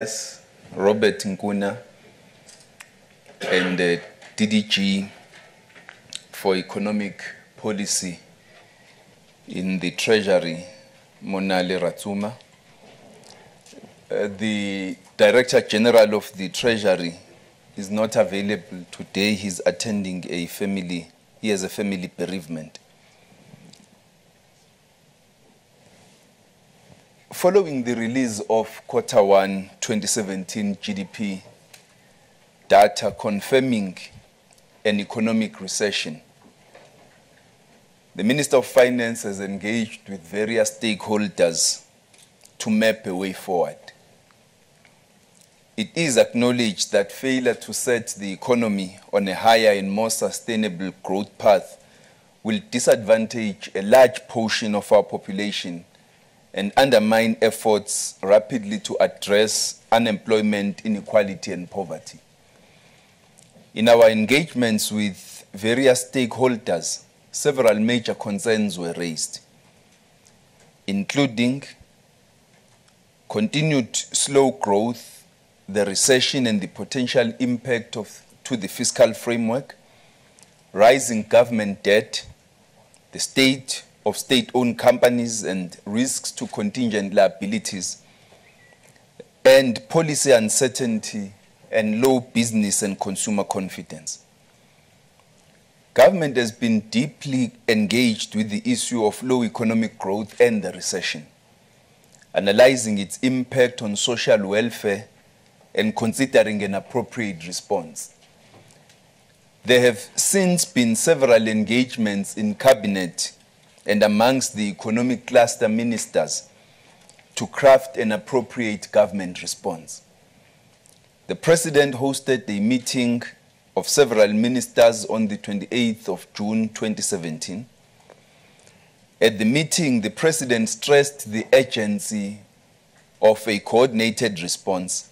Yes, Robert Nkuna and DDG for Economic Policy in the Treasury, Monale Ratsuma. The Director General of the Treasury is not available today. He's attending he has a family bereavement. Following the release of Q1 2017 GDP data confirming an economic recession, the Minister of Finance has engaged with various stakeholders to map a way forward. It is acknowledged that failure to set the economy on a higher and more sustainable growth path will disadvantage a large portion of our population and undermine efforts rapidly to address unemployment, inequality, and poverty. In our engagements with various stakeholders, several major concerns were raised, including continued slow growth, the recession and the potential impact to the fiscal framework, rising government debt, the state of state-owned companies and risks to contingent liabilities, and policy uncertainty and low business and consumer confidence. Government has been deeply engaged with the issue of low economic growth and the recession, analyzing its impact on social welfare and considering an appropriate response. There have since been several engagements in Cabinet and amongst the economic cluster ministers to craft an appropriate government response. The President hosted a meeting of several ministers on the 28th of June 2017. At the meeting, the President stressed the urgency of a coordinated response,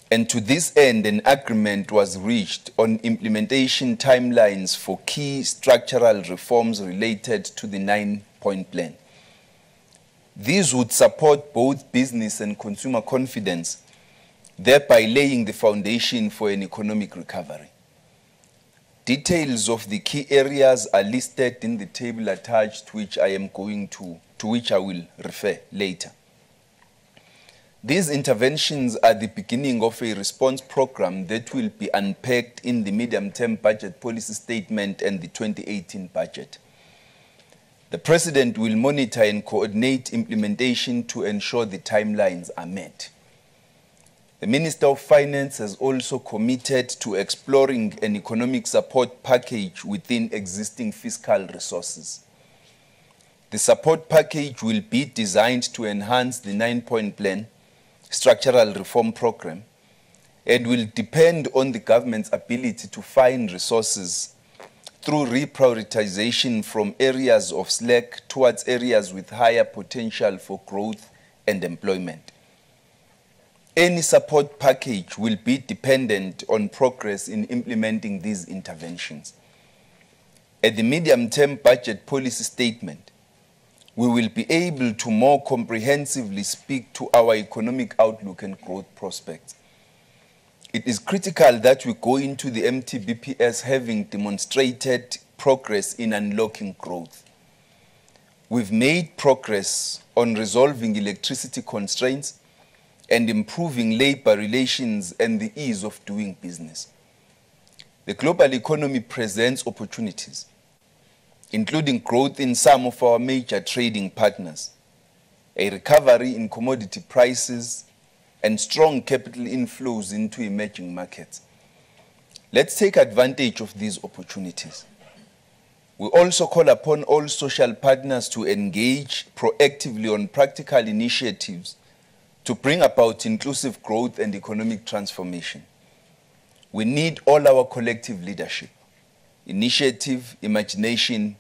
and to this end, an agreement was reached on implementation timelines for key structural reforms related to the 9-point plan. These would support both business and consumer confidence, thereby laying the foundation for an economic recovery. Details of the key areas are listed in the table attached, which I will refer later. These interventions are the beginning of a response program that will be unpacked in the medium-term budget policy statement and the 2018 budget. The President will monitor and coordinate implementation to ensure the timelines are met. The Minister of Finance has also committed to exploring an economic support package within existing fiscal resources. The support package will be designed to enhance the 9-point plan structural reform program and will depend on the government's ability to find resources through reprioritization from areas of slack towards areas with higher potential for growth and employment. Any support package will be dependent on progress in implementing these interventions. At the medium-term budget policy statement, we will be able to more comprehensively speak to our economic outlook and growth prospects. It is critical that we go into the MTBPS having demonstrated progress in unlocking growth. We've made progress on resolving electricity constraints and improving labor relations and the ease of doing business. The global economy presents opportunities, including growth in some of our major trading partners, a recovery in commodity prices, and strong capital inflows into emerging markets. Let's take advantage of these opportunities. We also call upon all social partners to engage proactively on practical initiatives to bring about inclusive growth and economic transformation. We need all our collective leadership, initiative, imagination,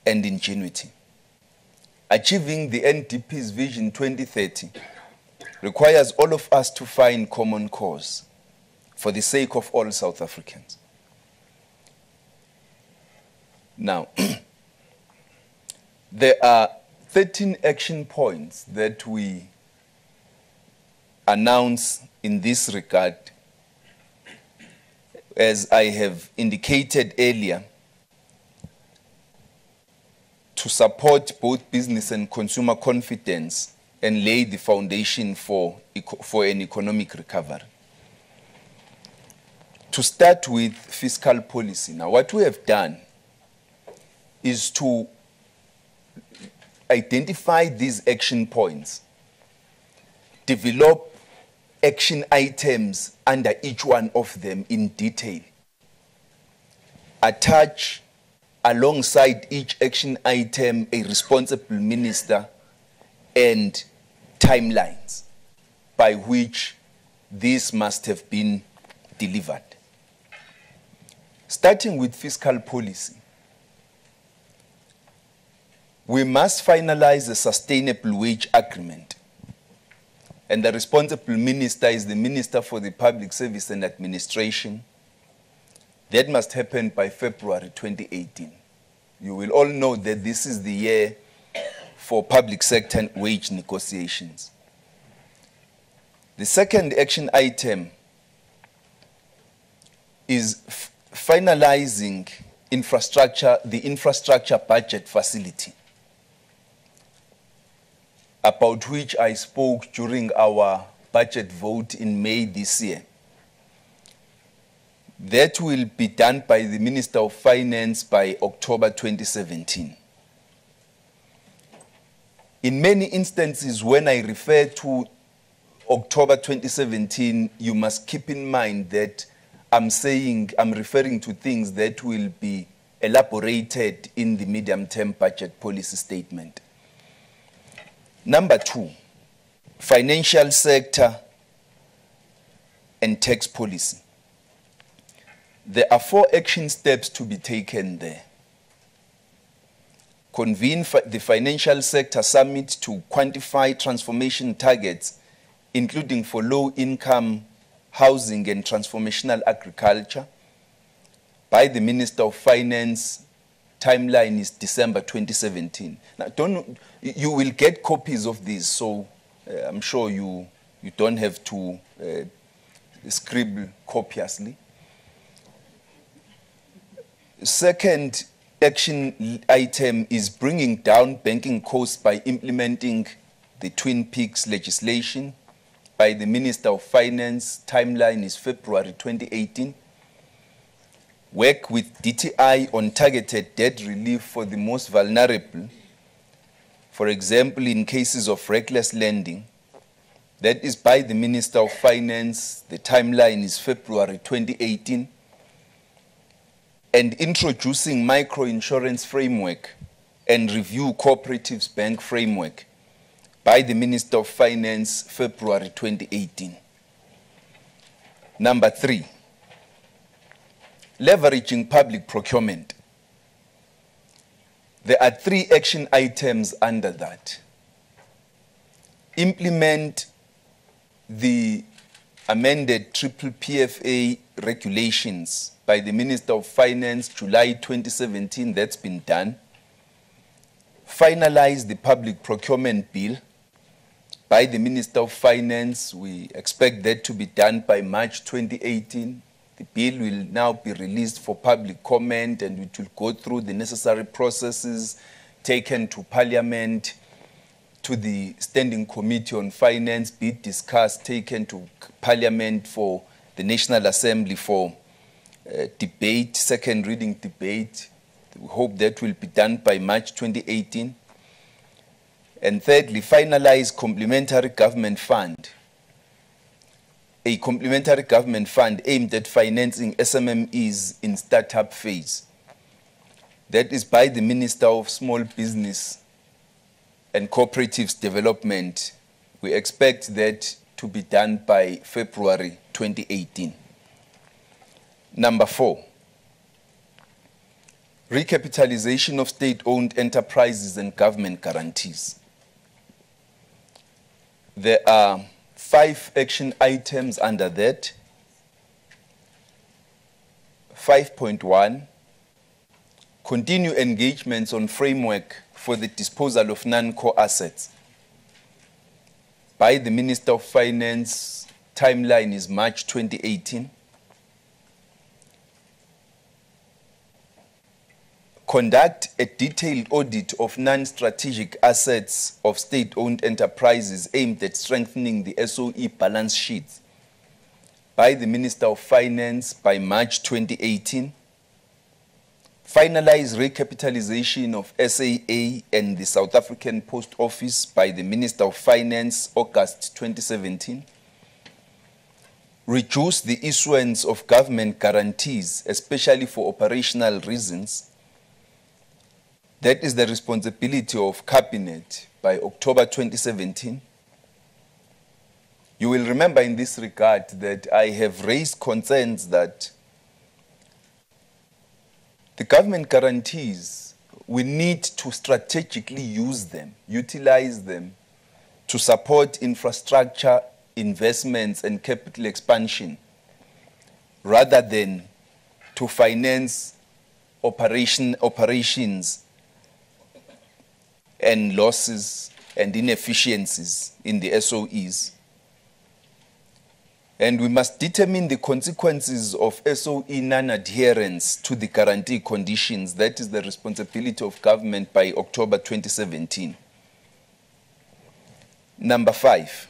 and ingenuity. Achieving the NDP's Vision 2030 requires all of us to find common cause for the sake of all South Africans. Now, there are 13 action points that we announce in this regard, as I have indicated earlier, to support both business and consumer confidence and lay the foundation for an economic recovery. To start with fiscal policy. Now, what we have done is to identify these action points, develop action items under each one of them in detail, attach alongside each action item a responsible minister and timelines by which this must have been delivered. Starting with fiscal policy, we must finalize a sustainable wage agreement, and the responsible minister is the Minister for the Public Service and Administration. That must happen by February 2018. You will all know that this is the year for public sector wage negotiations. The second action item is finalizing the infrastructure budget facility, about which I spoke during our budget vote in May this year. That will be done by the Minister of Finance by October 2017. In many instances, when I refer to October 2017, you must keep in mind that I'm referring to things that will be elaborated in the medium-term budget policy statement. Number two, financial sector and tax policy. There are 4 action steps to be taken there. Convene the Financial Sector Summit to quantify transformation targets, including for low-income housing and transformational agriculture, by the Minister of Finance. Timeline is December 2017. Now, you will get copies of these, so I'm sure you don't have to scribble copiously. Second action item is bringing down banking costs by implementing the Twin Peaks legislation by the Minister of Finance. Timeline is February 2018. Work with DTI on targeted debt relief for the most vulnerable, for example, in cases of reckless lending. That is by the Minister of Finance. The timeline is February 2018. And introducing microinsurance framework and review cooperatives bank framework by the Minister of Finance, February 2018. Number 3, leveraging public procurement. There are 3 action items under that. Implement the amended PPFA regulations by the Minister of Finance, July 2017. That's been done. Finalize the public procurement bill by the Minister of Finance. We expect that to be done by March 2018. The bill will now be released for public comment, and it will go through the necessary processes, taken to Parliament, to the Standing Committee on Finance, be discussed, taken to Parliament for the National Assembly for debate, second reading debate. We hope that will be done by March 2018. And thirdly, finalize complementary government fund. A complementary government fund aimed at financing SMMEs in startup phase. That is by the Minister of Small Business and Cooperatives Development. We expect that to be done by February 2018. Number 4, recapitalization of state-owned enterprises and government guarantees. There are 5 action items under that. 5.1, continue engagements on framework for the disposal of non-core assets. by the Minister of Finance. Timeline is March 2018. Conduct a detailed audit of non-strategic assets of state-owned enterprises aimed at strengthening the SOE balance sheet by the Minister of Finance by March 2018. Finalize recapitalization of SAA and the South African Post Office by the Minister of Finance, August 2017. Reduce the issuance of government guarantees, especially for operational reasons. That is the responsibility of Cabinet by October 2017. You will remember in this regard that I have raised concerns that the government guarantees, we need to strategically use them, utilize them to support infrastructure investments and capital expansion rather than to finance operations and losses and inefficiencies in the SOEs. And we must determine the consequences of SOE non-adherence to the guarantee conditions. That is the responsibility of government by October 2017. Number 5,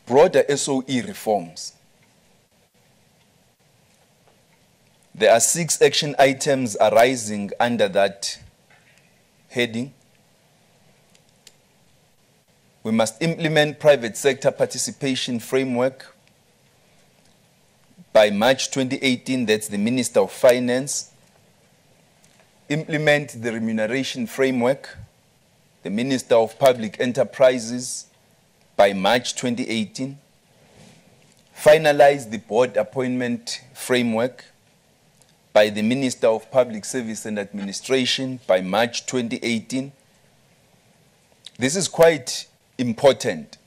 broader SOE reforms. There are 6 action items arising under that heading. We must implement private sector participation framework by March 2018, that's the Minister of Finance. Implement the remuneration framework, the Minister of Public Enterprises, by March 2018. Finalize the board appointment framework by the Minister of Public Service and Administration by March 2018. This is quite important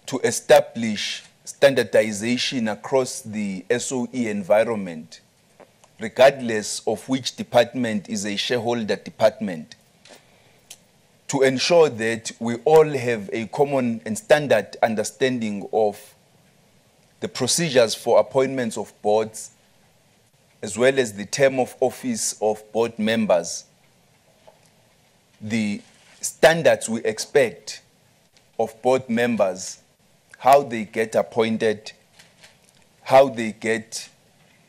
to establish standardization across the SOE environment, regardless of which department is a shareholder department, to ensure that we all have a common and standard understanding of the procedures for appointments of boards, as well as the term of office of board members, the standards we expect of board members, how they get appointed, how they get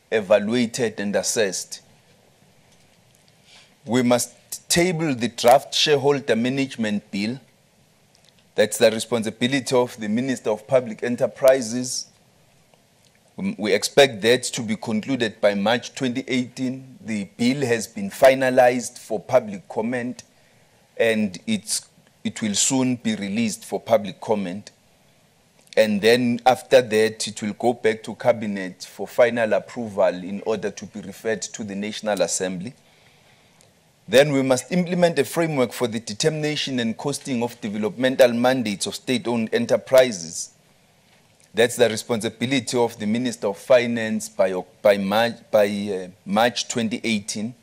evaluated and assessed. We must table the draft shareholder management bill. That's the responsibility of the Minister of Public Enterprises. We expect that to be concluded by March 2018. The bill has been finalized for public comment, and it will soon be released for public comment. And then after that, it will go back to Cabinet for final approval in order to be referred to the National Assembly. Then we must implement a framework for the determination and costing of developmental mandates of state-owned enterprises. That's the responsibility of the Minister of Finance by March 2018.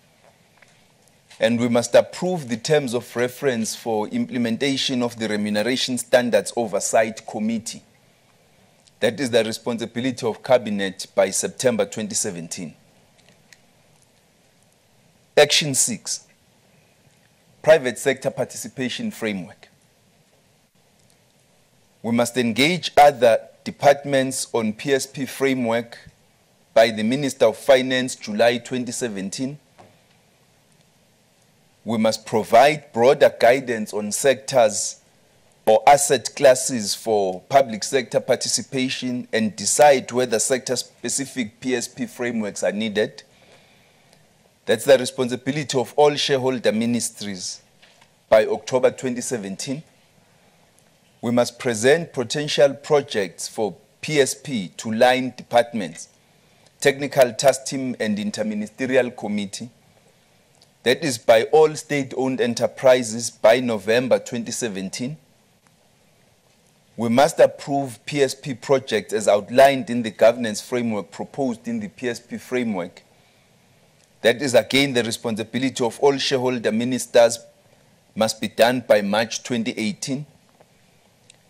And we must approve the terms of reference for implementation of the Remuneration Standards Oversight Committee. That is the responsibility of Cabinet by September 2017. Action 6, private sector participation framework. We must engage other departments on PSP framework by the Minister of Finance, July 2017. We must provide broader guidance on sectors or asset classes for public sector participation and decide whether sector-specific PSP frameworks are needed. That's the responsibility of all shareholder ministries by October 2017. We must present potential projects for PSP to line departments, technical task team and interministerial committee. That is by all state-owned enterprises by November 2017. We must approve PSP projects as outlined in the governance framework proposed in the PSP framework. That is again the responsibility of all shareholder ministers must be done by March 2018.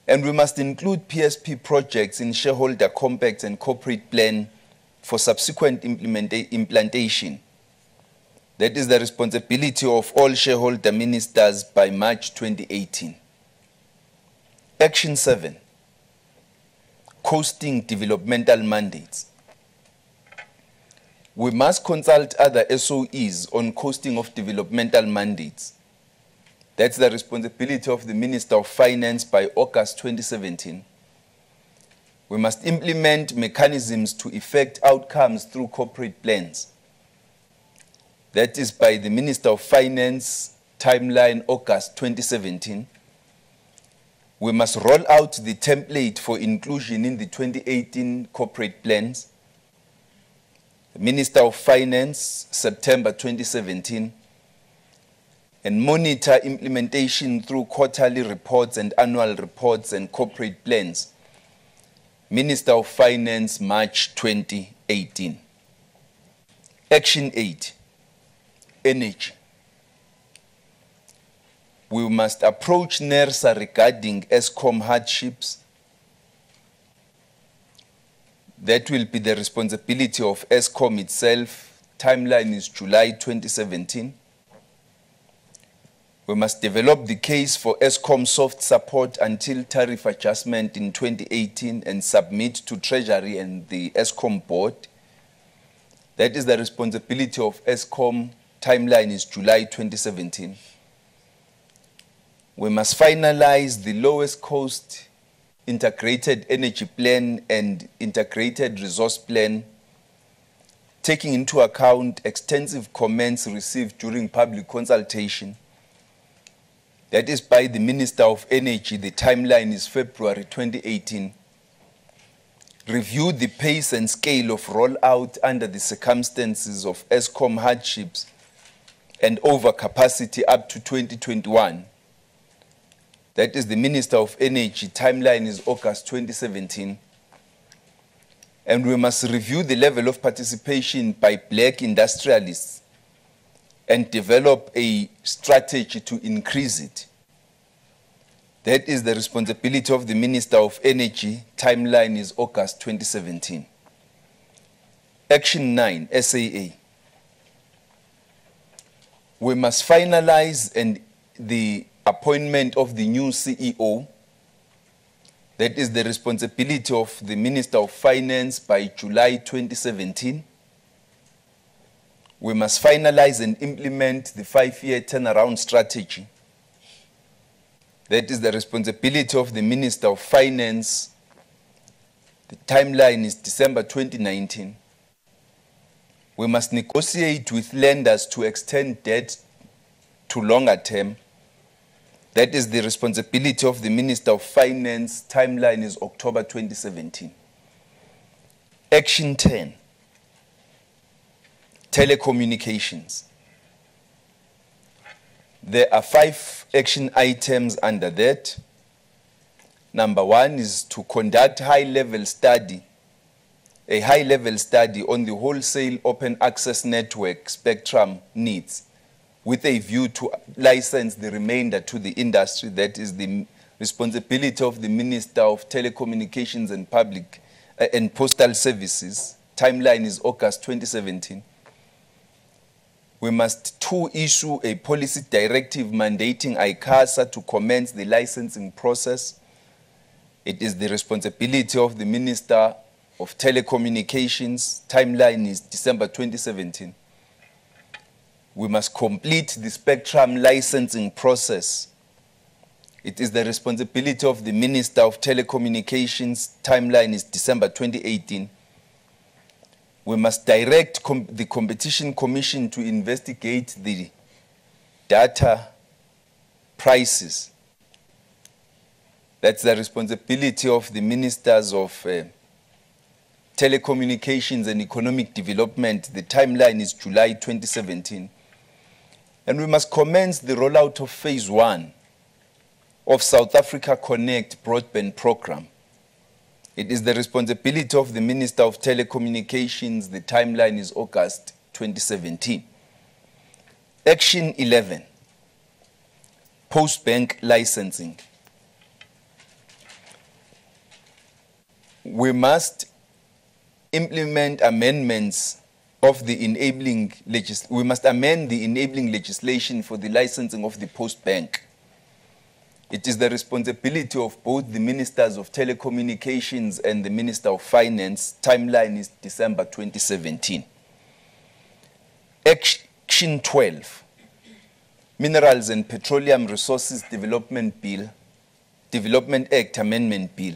And we must include PSP projects in shareholder compacts and corporate plan for subsequent implementation. That is the responsibility of all shareholder ministers by March 2018. Action 7, coasting developmental mandates. We must consult other SOEs on coasting of developmental mandates. That's the responsibility of the Minister of Finance by August 2017. We must implement mechanisms to effect outcomes through corporate plans. That is by the Minister of Finance, timeline August 2017. We must roll out the template for inclusion in the 2018 corporate plans. The Minister of Finance, September 2017. And monitor implementation through quarterly reports and annual reports and corporate plans. Minister of Finance, March 2018. Action 8, energy. We must approach NERSA regarding ESCOM hardships. That will be the responsibility of ESCOM itself. Timeline is July 2017. We must develop the case for ESCOM soft support until tariff adjustment in 2018 and submit to Treasury and the ESCOM board. That is the responsibility of ESCOM. Timeline is July 2017. We must finalize the lowest cost integrated energy plan and integrated resource plan, taking into account extensive comments received during public consultation. That is by the Minister of Energy. The timeline is February 2018. Review the pace and scale of rollout under the circumstances of ESCOM hardships and overcapacity up to 2021. That is the Minister of Energy. Timeline is August 2017. And we must review the level of participation by black industrialists and develop a strategy to increase it. That is the responsibility of the Minister of Energy. Timeline is August 2017. Action 9, SAA. We must finalize the appointment of the new CEO. That is the responsibility of the Minister of Finance by July 2017. We must finalize and implement the 5-year turnaround strategy. That is the responsibility of the Minister of Finance. The timeline is December 2019. We must negotiate with lenders to extend debt to longer term. That is the responsibility of the Minister of Finance. Timeline is October 2017. Action 10. Telecommunications. There are 5 action items under that. Number 1 is to conduct a high-level study on the wholesale open access network spectrum needs, with a view to license the remainder to the industry. That is the responsibility of the Minister of Telecommunications and Public and Postal Services. Timeline is August 2017. We must 2 issue a policy directive mandating ICASA to commence the licensing process. It is the responsibility of the Minister of Telecommunications. Timeline is December 2017. We must complete the spectrum licensing process. It is the responsibility of the Minister of Telecommunications. Timeline is December 2018. We must direct the Competition Commission to investigate the data prices. That's the responsibility of the Ministers of Telecommunications and Economic Development. The timeline is July 2017. And we must commence the rollout of Phase 1 of South Africa Connect broadband program. It is the responsibility of the Minister of Telecommunications. The timeline is August 2017. Action 11. post-bank licensing. We must implement amendments of the enabling we must amend the enabling legislation for the licensing of the post-bank. It is the responsibility of both the Ministers of Telecommunications and the Minister of Finance. Timeline is December 2017. Action 12, Minerals and Petroleum Resources Development Act Amendment Bill.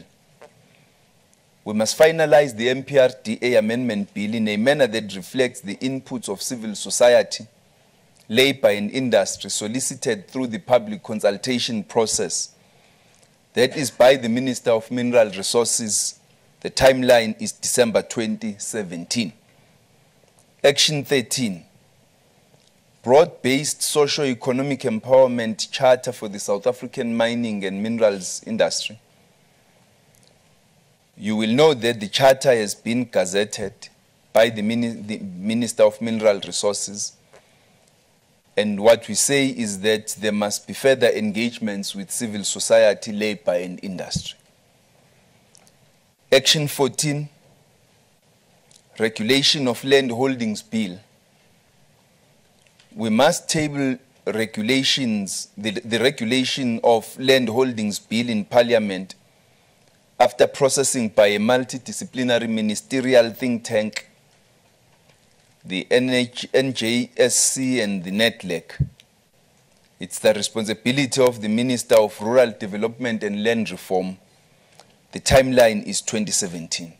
We must finalize the MPRDA Amendment Bill in a manner that reflects the inputs of civil society, labor and industry solicited through the public consultation process. That is by the Minister of Mineral Resources. The timeline is December 2017. Action 13, Broad-Based Socio-Economic Empowerment Charter for the South African Mining and Minerals Industry. You will know that the charter has been gazetted by the Minister of Mineral Resources. And what we say is that there must be further engagements with civil society, labor and industry. Action 14, Regulation of Land Holdings Bill. We must table regulations, the regulation of land holdings bill in Parliament after processing by a multidisciplinary ministerial think tank, the NJSC and the NETLEC. It's the responsibility of the Minister of Rural Development and Land Reform. The timeline is 2017.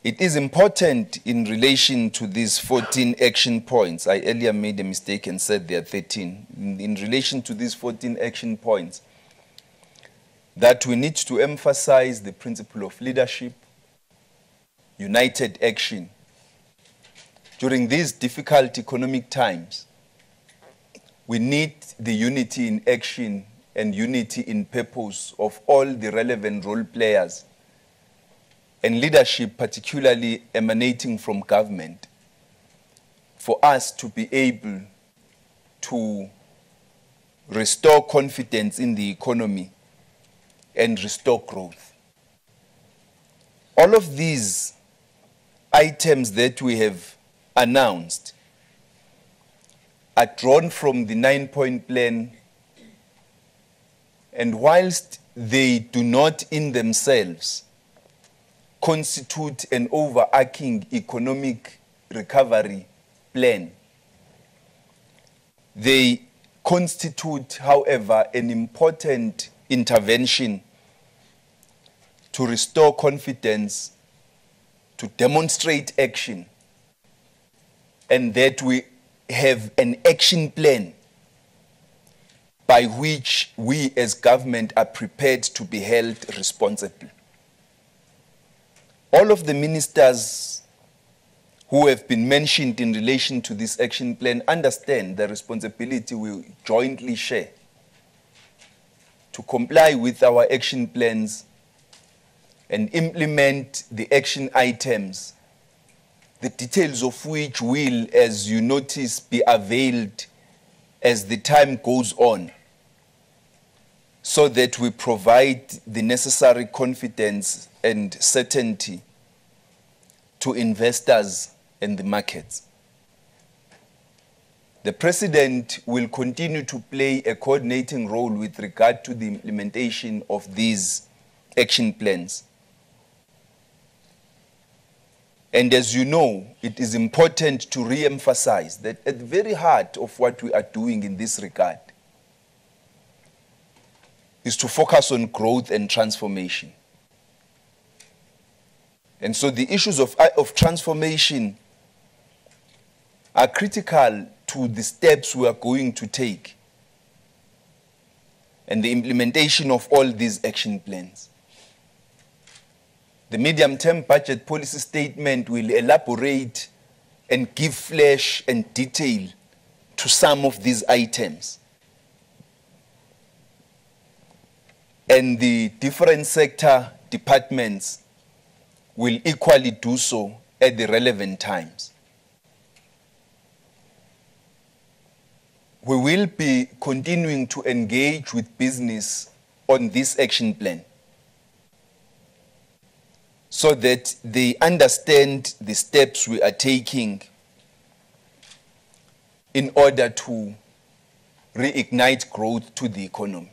It is important in relation to these 14 action points. I earlier made a mistake and said there are 13. In relation to these 14 action points, that we need to emphasize the principle of leadership, united action. During these difficult economic times, we need the unity in action and unity in purpose of all the relevant role players, and leadership particularly emanating from government, for us to be able to restore confidence in the economy and restore growth. All of these items that we have announced are drawn from the 9-point plan, and whilst they do not in themselves constitute an overarching economic recovery plan, they constitute, however, an important intervention to restore confidence, to demonstrate action, and that we have an action plan by which we as government are prepared to be held responsible. All of the ministers who have been mentioned in relation to this action plan understand the responsibility we jointly share to comply with our action plans and implement the action items, the details of which will, as you notice, be availed as the time goes on, so that we provide the necessary confidence and certainty to investors and the markets. The President will continue to play a coordinating role with regard to the implementation of these action plans. And as you know, it is important to re-emphasize that at the very heart of what we are doing in this regard is to focus on growth and transformation. And so the issues of transformation are critical to the steps we are going to take and the implementation of all these action plans. The medium-term budget policy statement will elaborate and give flesh and detail to some of these items. And the different sector departments will equally do so at the relevant times. we will be continuing to engage with business on this action plan so that they understand the steps we are taking in order to reignite growth to the economy.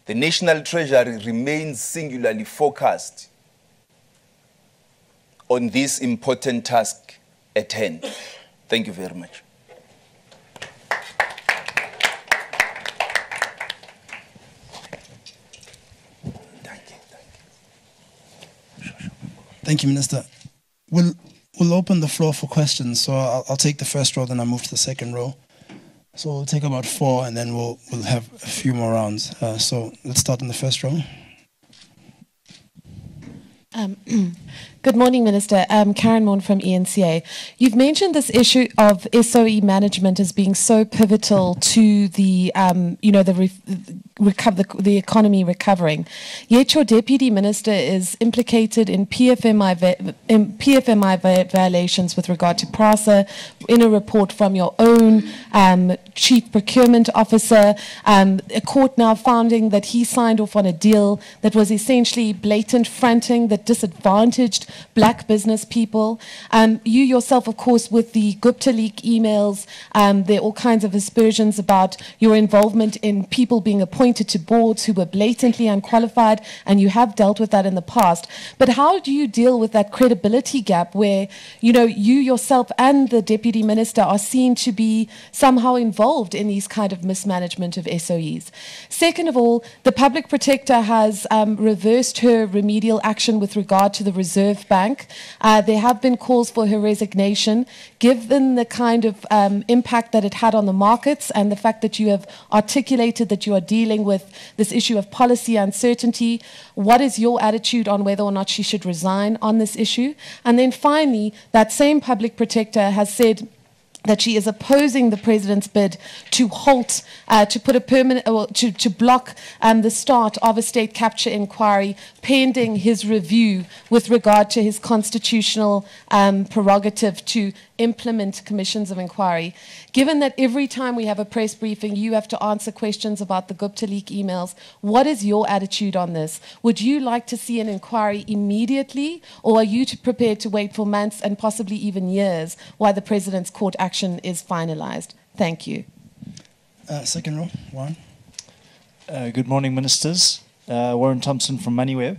The National Treasury remains singularly focused on this important task at hand. Thank you very much. Thank you, Minister. We'll open the floor for questions. So I'll take the first row, then I'll move to the second row. So we'll take about 4, and then we'll have a few more rounds. So let's start in the first row. Good morning, Minister. Karen Morn from eNCA. You've mentioned this issue of SOE management as being so pivotal to the, the economy recovering. Yet your Deputy Minister is implicated in PFMI violations with regard to PRASA in a report from your own Chief Procurement Officer. A court now finding that he signed off on a deal that was essentially blatant fronting that disadvantaged black business people. You yourself, of course, with the Gupta leak emails, there are all kinds of aspersions about your involvement in people being appointed to boards who were blatantly unqualified, and you have dealt with that in the past. But how do you deal with that credibility gap where, you yourself and the Deputy Minister are seen to be somehow involved in these kind of mismanagement of SOEs? Second of all, the Public Protector has reversed her remedial action with regard to the Reserve Bank. There have been calls for her resignation. Given the kind of impact that it had on the markets and the fact that you have articulated that you are dealing with this issue of policy uncertainty, what is your attitude on whether or not she should resign on this issue? And then finally, that same Public Protector has said that she is opposing the President's bid to halt, to put a permanent, or to block the start of a state capture inquiry pending his review with regard to his constitutional prerogative to implement commissions of inquiry. Given that every time we have a press briefing, you have to answer questions about the Gupta leak emails, what is your attitude on this? Would you like to see an inquiry immediately, or are you prepared to wait for months and possibly even years while the President's court action is finalized? Thank you. Second row, Warren. Good morning, Ministers. Warren Thompson from MoneyWeb.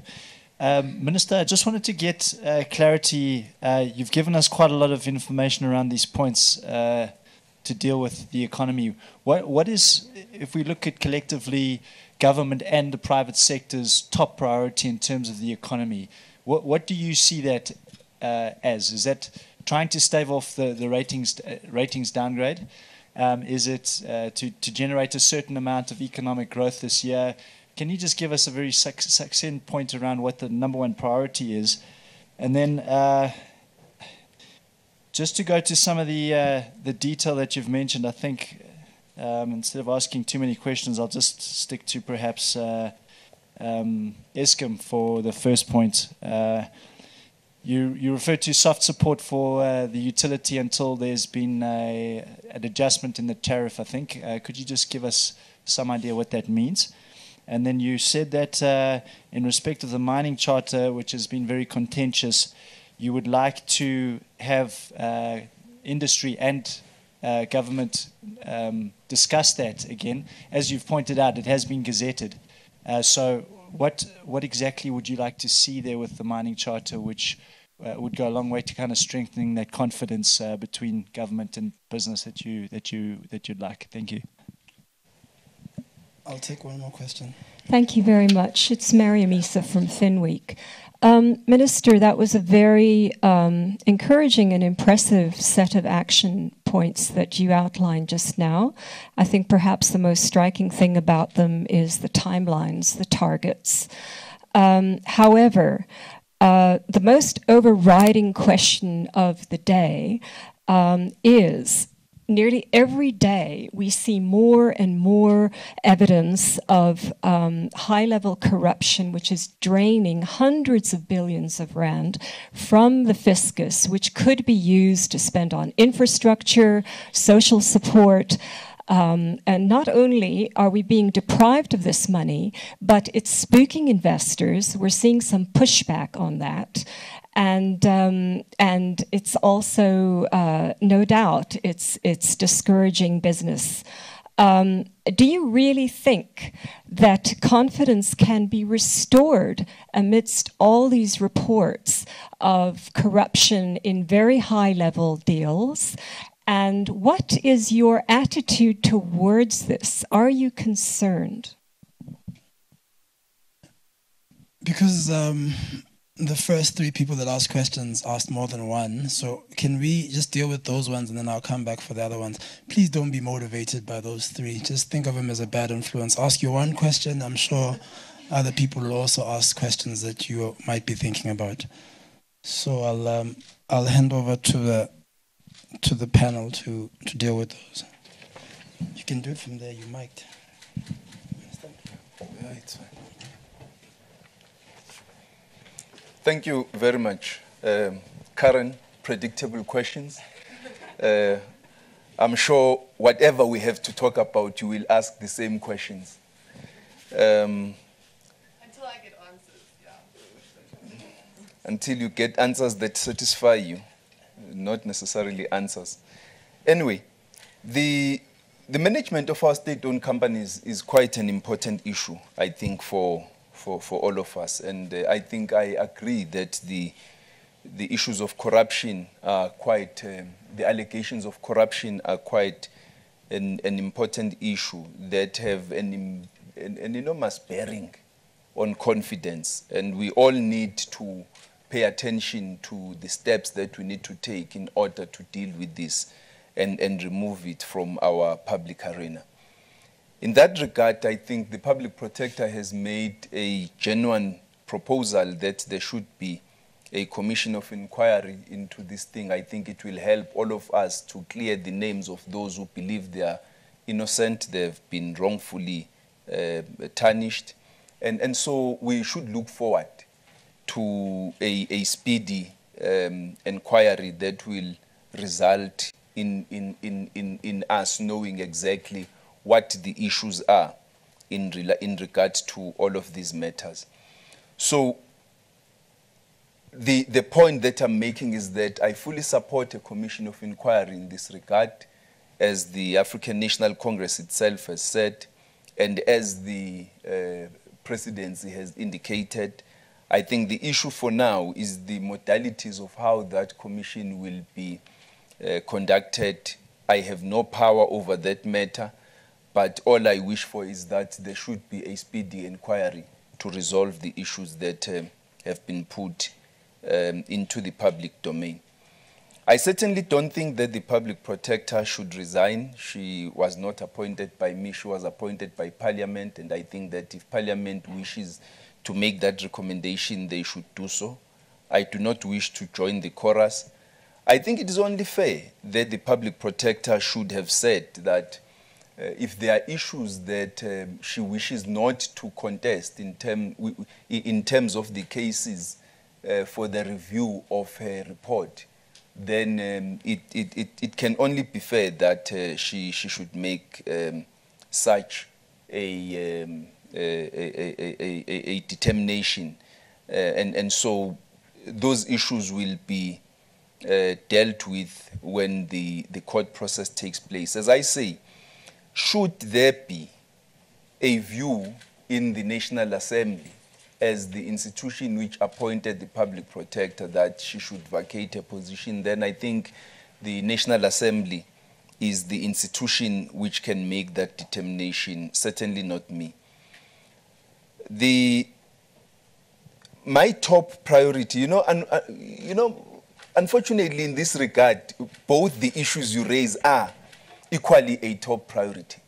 Minister, I just wanted to get clarity. You've given us quite a lot of information around these points to deal with the economy. What is, if we look at collectively government and the private sector's top priority in terms of the economy, what do you see that as? Is that trying to stave off the ratings downgrade? Is it to generate a certain amount of economic growth this year? Can you just give us a very succinct point around what the #1 priority is? And then just to go to some of the detail that you've mentioned, I think instead of asking too many questions, I'll just stick to perhaps Eskom for the first point. You referred to soft support for the utility until there's been an adjustment in the tariff, I think. Could you just give us some idea what that means? And then you said that in respect of the mining charter, which has been very contentious, you would like to have industry and government discuss that again. As you've pointed out, it has been gazetted. So what exactly would you like to see there with the mining charter, which would go a long way to kind of strengthening that confidence between government and business that you'd like? Thank you. I'll take one more question. Thank you very much. It's Mariam Issa from FinWeek. Minister, that was a very encouraging and impressive set of action points that you outlined just now. I think perhaps the most striking thing about them is the timelines, the targets. However, the most overriding question of the day is nearly every day we see more and more evidence of high-level corruption, which is draining hundreds of billions of rand from the fiscus, which could be used to spend on infrastructure, social support. And not only are we being deprived of this money, but it's spooking investors. We're seeing some pushback on that. And it's also, no doubt, it's discouraging business. Do you really think that confidence can be restored amidst all these reports of corruption in very high-level deals? And what is your attitude towards this? Are you concerned? Because the first three people that asked questions asked more than one, so can we just deal with those ones and then I'll come back for the other ones? Please don't be motivated by those three. Just think of them as a bad influence. Ask you one question. I'm sure other people will also ask questions that you might be thinking about. So I'll hand over to the panel to deal with those. You can do it from there. You might. Yeah, it's fine. Thank you very much. Current, predictable questions. I'm sure whatever we have to talk about, you will ask the same questions. Until I get answers, yeah. Until you get answers that satisfy you, not necessarily answers. Anyway, the management of our state-owned companies is quite an important issue, I think, for all of us. And I think I agree that the issues of corruption are quite, the allegations of corruption are quite an important issue that have an enormous bearing on confidence. And we all need to pay attention to the steps that we need to take in order to deal with this and remove it from our public arena. In that regard, I think the public protector has made a genuine proposal that there should be a commission of inquiry into this thing. I think it will help all of us to clear the names of those who believe they are innocent, they've been wrongfully tarnished. And so we should look forward to a speedy inquiry that will result in us knowing exactly what the issues are in regard to all of these matters. So the point that I'm making is that I fully support a commission of inquiry in this regard, as the African National Congress itself has said, and as the presidency has indicated. I think the issue for now is the modalities of how that commission will be conducted. I have no power over that matter. But all I wish for is that there should be a speedy inquiry to resolve the issues that have been put into the public domain. I certainly don't think that the public protector should resign. She was not appointed by me. She was appointed by Parliament. And I think that if Parliament wishes to make that recommendation, they should do so. I do not wish to join the chorus. I think it is only fair that the public protector should have said that if there are issues that she wishes not to contest in terms of the cases for the review of her report, then it can only be fair that she should make such a determination. And so those issues will be dealt with when the court process takes place. As I say, should there be a view in the National Assembly as the institution which appointed the public protector that she should vacate her position, then I think the National Assembly is the institution which can make that determination, certainly not me. My top priority, unfortunately in this regard, both the issues you raise are equally a top priority.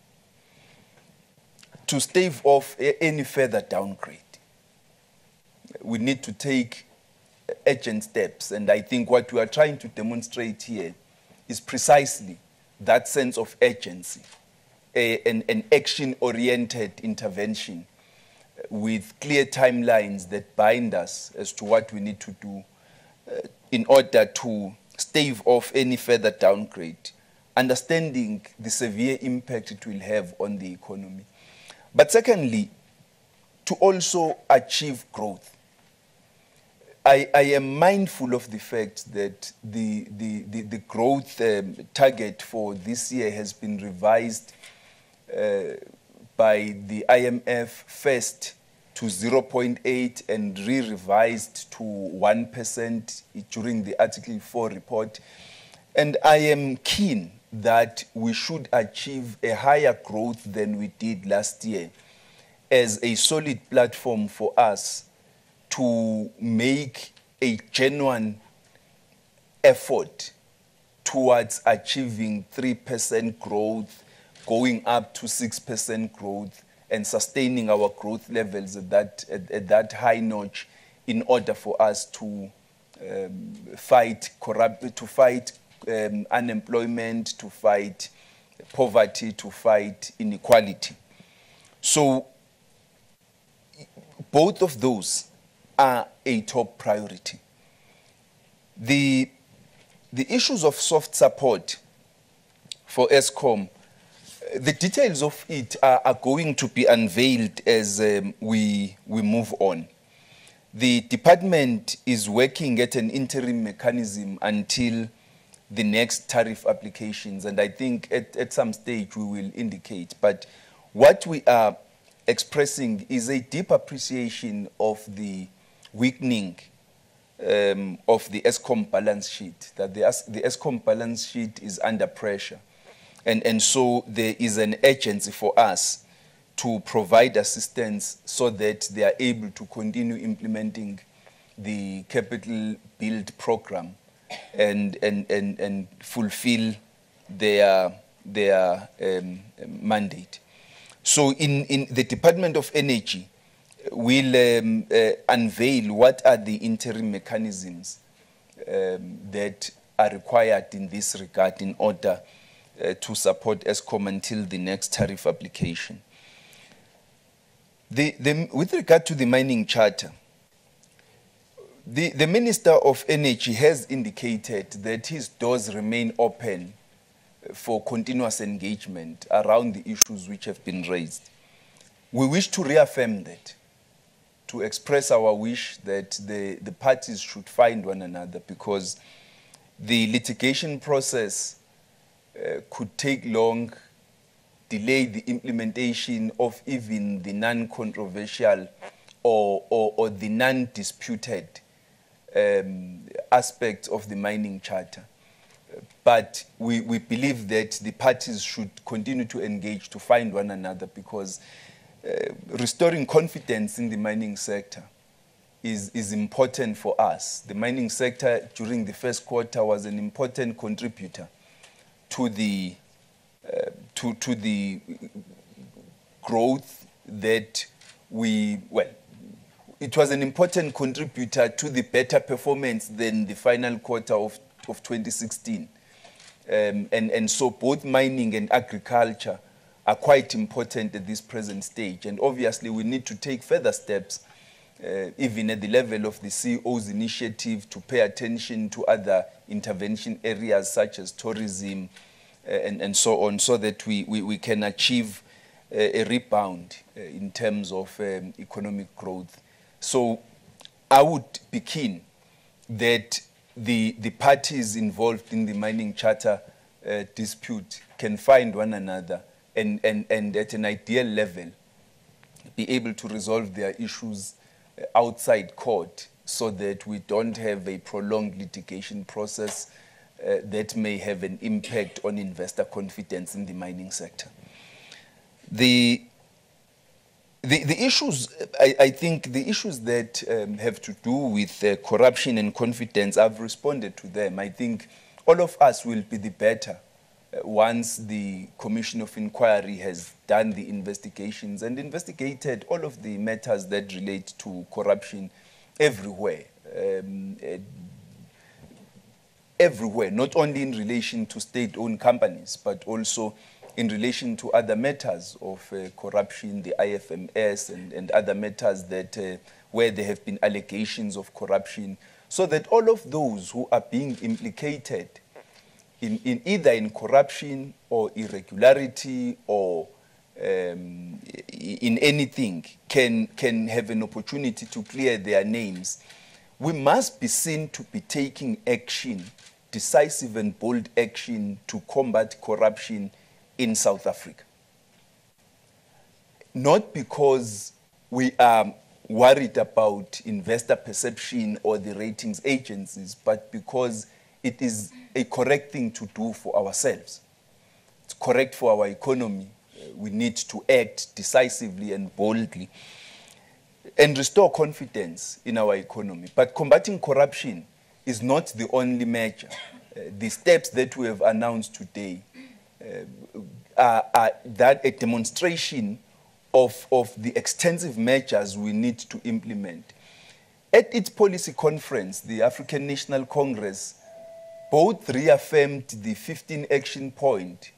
To stave off any further downgrade, we need to take urgent steps. And I think what we are trying to demonstrate here is precisely that sense of urgency, an action-oriented intervention with clear timelines that bind us as to what we need to do in order to stave off any further downgrade, understanding the severe impact it will have on the economy. But secondly, to also achieve growth. I am mindful of the fact that the growth target for this year has been revised by the IMF first to 0.8 and re-revised to 1% during the Article 4 report. And I am keen that we should achieve a higher growth than we did last year as a solid platform for us to make a genuine effort towards achieving 3% growth, going up to 6% growth, and sustaining our growth levels at that high notch in order for us to fight unemployment, to fight poverty, to fight inequality. So both of those are a top priority. The issues of soft support for Eskom, the details of it are going to be unveiled as we move on. The department is working at an interim mechanism until the next tariff applications, and I think at some stage we will indicate. But what we are expressing is a deep appreciation of the weakening of the Eskom balance sheet, that the Eskom balance sheet is under pressure. And so there is an urgency for us to provide assistance so that they are able to continue implementing the capital build program and fulfill their mandate. So in the Department of Energy will unveil what are the interim mechanisms that are required in this regard in order to support Eskom until the next tariff application. With regard to the mining charter, the Minister of Energy has indicated that his doors remain open for continuous engagement around the issues which have been raised. We wish to reaffirm that, to express our wish that the parties should find one another, because the litigation process could take long, delay the implementation of even the non-controversial or the non-disputed aspects of the mining charter. But we believe that the parties should continue to engage to find one another, because restoring confidence in the mining sector is important for us. The mining sector during the first quarter was an important contributor to the growth that it was an important contributor to the better performance than the final quarter of 2016. And so both mining and agriculture are quite important at this present stage. And obviously we need to take further steps, even at the level of the CEO's initiative, to pay attention to other intervention areas such as tourism and so on, so that we can achieve a rebound in terms of economic growth. So I would be keen that the parties involved in the mining charter dispute can find one another and at an ideal level be able to resolve their issues outside court, so that we don't have a prolonged litigation process that may have an impact on investor confidence in the mining sector. The issues, I think the issues that have to do with corruption and confidence, I've responded to them. I think all of us will be the better once the Commission of Inquiry has done the investigations and investigated all of the matters that relate to corruption everywhere. everywhere, not only in relation to state-owned companies, but also in relation to other matters of corruption, the IFMS and other matters that where there have been allegations of corruption, so that all of those who are being implicated in either in corruption or irregularity or in anything can have an opportunity to clear their names. We must be seen to be taking action, decisive and bold action to combat corruption in South Africa. Not because we are worried about investor perception or the ratings agencies, but because it is a correct thing to do for ourselves. It's correct for our economy. We need to act decisively and boldly and restore confidence in our economy. But combating corruption is not the only measure. The steps that we have announced today are that a demonstration of the extensive measures we need to implement. At its policy conference, the African National Congress both reaffirmed the 15 action point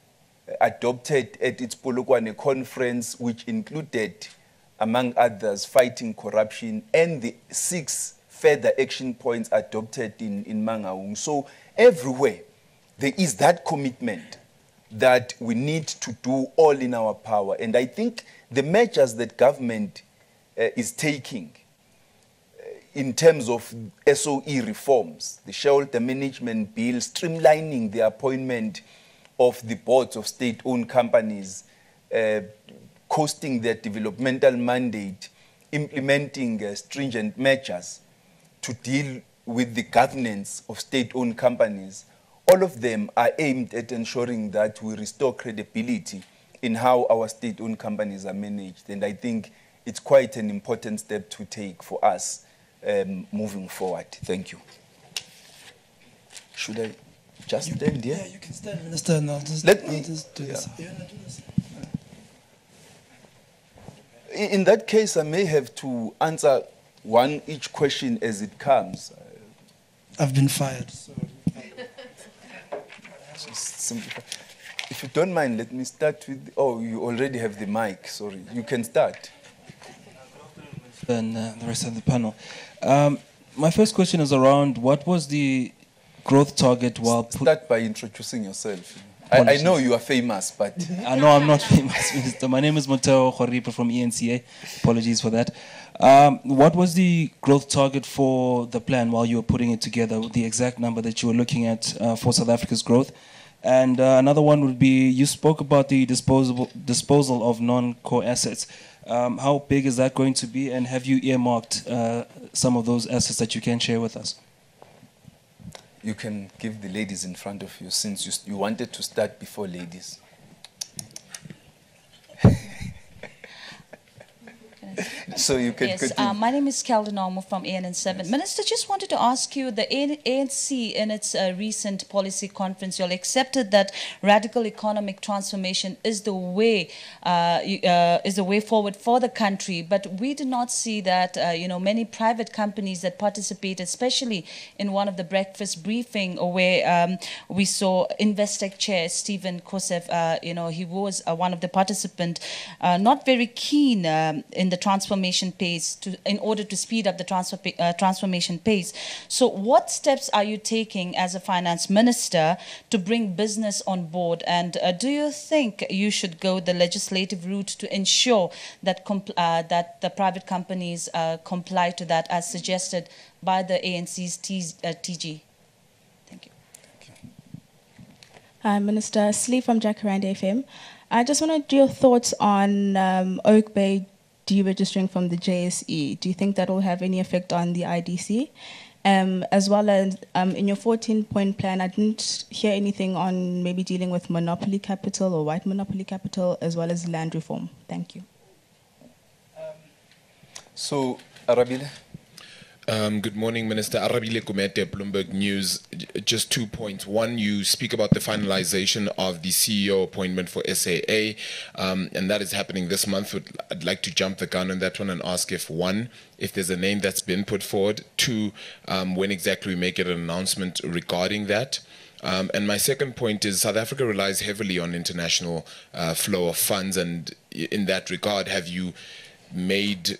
adopted at its Polokwane conference, which included, among others, fighting corruption, and the 6 further action points adopted in Mangaung. So everywhere, there is that commitment that we need to do all in our power. And I think the measures that government is taking in terms of SOE reforms, the shareholder management bill, streamlining the appointment of the boards of state-owned companies, costing their developmental mandate, implementing stringent measures to deal with the governance of state-owned companies, all of them are aimed at ensuring that we restore credibility in how our state-owned companies are managed. And I think it's quite an important step to take for us moving forward. Thank you. Should I just stand here? Yeah, you can stand, Minister, and I'll just do this. Yeah. Do this. In that case, I may have to answer each question as it comes. I've been fired. So. If you don't mind, let me start with... Oh, you already have the mic. Sorry. You can start. And the rest of the panel. My first question is around what was the growth target while... Start by introducing yourself. I know you are famous, but... I know I'm not famous, Minister. My name is Monteo Khoripa from eNCA. Apologies for that. What was the growth target for the plan while you were putting it together, the exact number that you were looking at for South Africa's growth? And another one would be, you spoke about the disposal of non-core assets. How big is that going to be, and have you earmarked some of those assets that you can share with us? You can give the ladies in front of you, since you wanted to start before ladies. So you can continue. My name is Kelden Omo from ANN7. Yes. Minister, just wanted to ask you, the ANC in its recent policy conference, you all accepted that radical economic transformation is the way forward for the country, but we did not see that many private companies that participate, especially in one of the breakfast briefing where we saw Investec chair Stephen Kosev, he was one of the participants, not very keen in the transformation pace in order to speed up the transformation pace. So what steps are you taking as a finance minister to bring business on board? And do you think you should go the legislative route to ensure that that the private companies comply to that as suggested by the ANC's TG? Thank you. Hi, Minister. Slee from Jacaranda FM. I just wanted your thoughts on Oak Bay deregistering from the JSE. Do you think that will have any effect on the IDC? As well as in your 14-point plan, I didn't hear anything on maybe dealing with monopoly capital or white monopoly capital, as well as land reform. Thank you. So, Arabile? Good morning, Minister. Arabile Kumete, Bloomberg News. just 2 points. One, you speak about the finalization of the CEO appointment for SAA, and that is happening this month. I'd like to jump the gun on that one and ask if, one, if there's a name that's been put forward, two, when exactly we make an announcement regarding that. And my second point is South Africa relies heavily on international flow of funds, and in that regard, have you made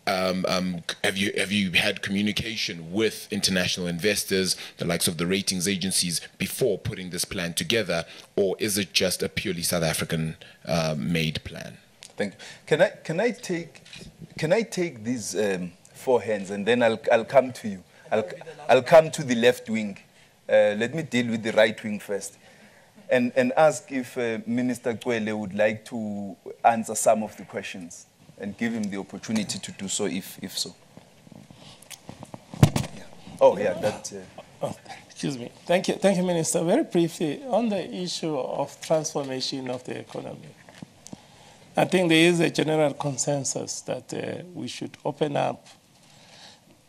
have you had communication with international investors, the likes of the ratings agencies, before putting this plan together, or is it just a purely South African made plan? Thank you. Can I take these four hands, and then I'll come to you. I'll come to the left wing. Let me deal with the right wing first, and ask if Minister Kwele would like to answer some of the questions, and give him the opportunity to do so if so. Yeah. Oh, yeah, that... Excuse me. Thank you, Minister. Very briefly, on the issue of transformation of the economy, I think there is a general consensus that we should open up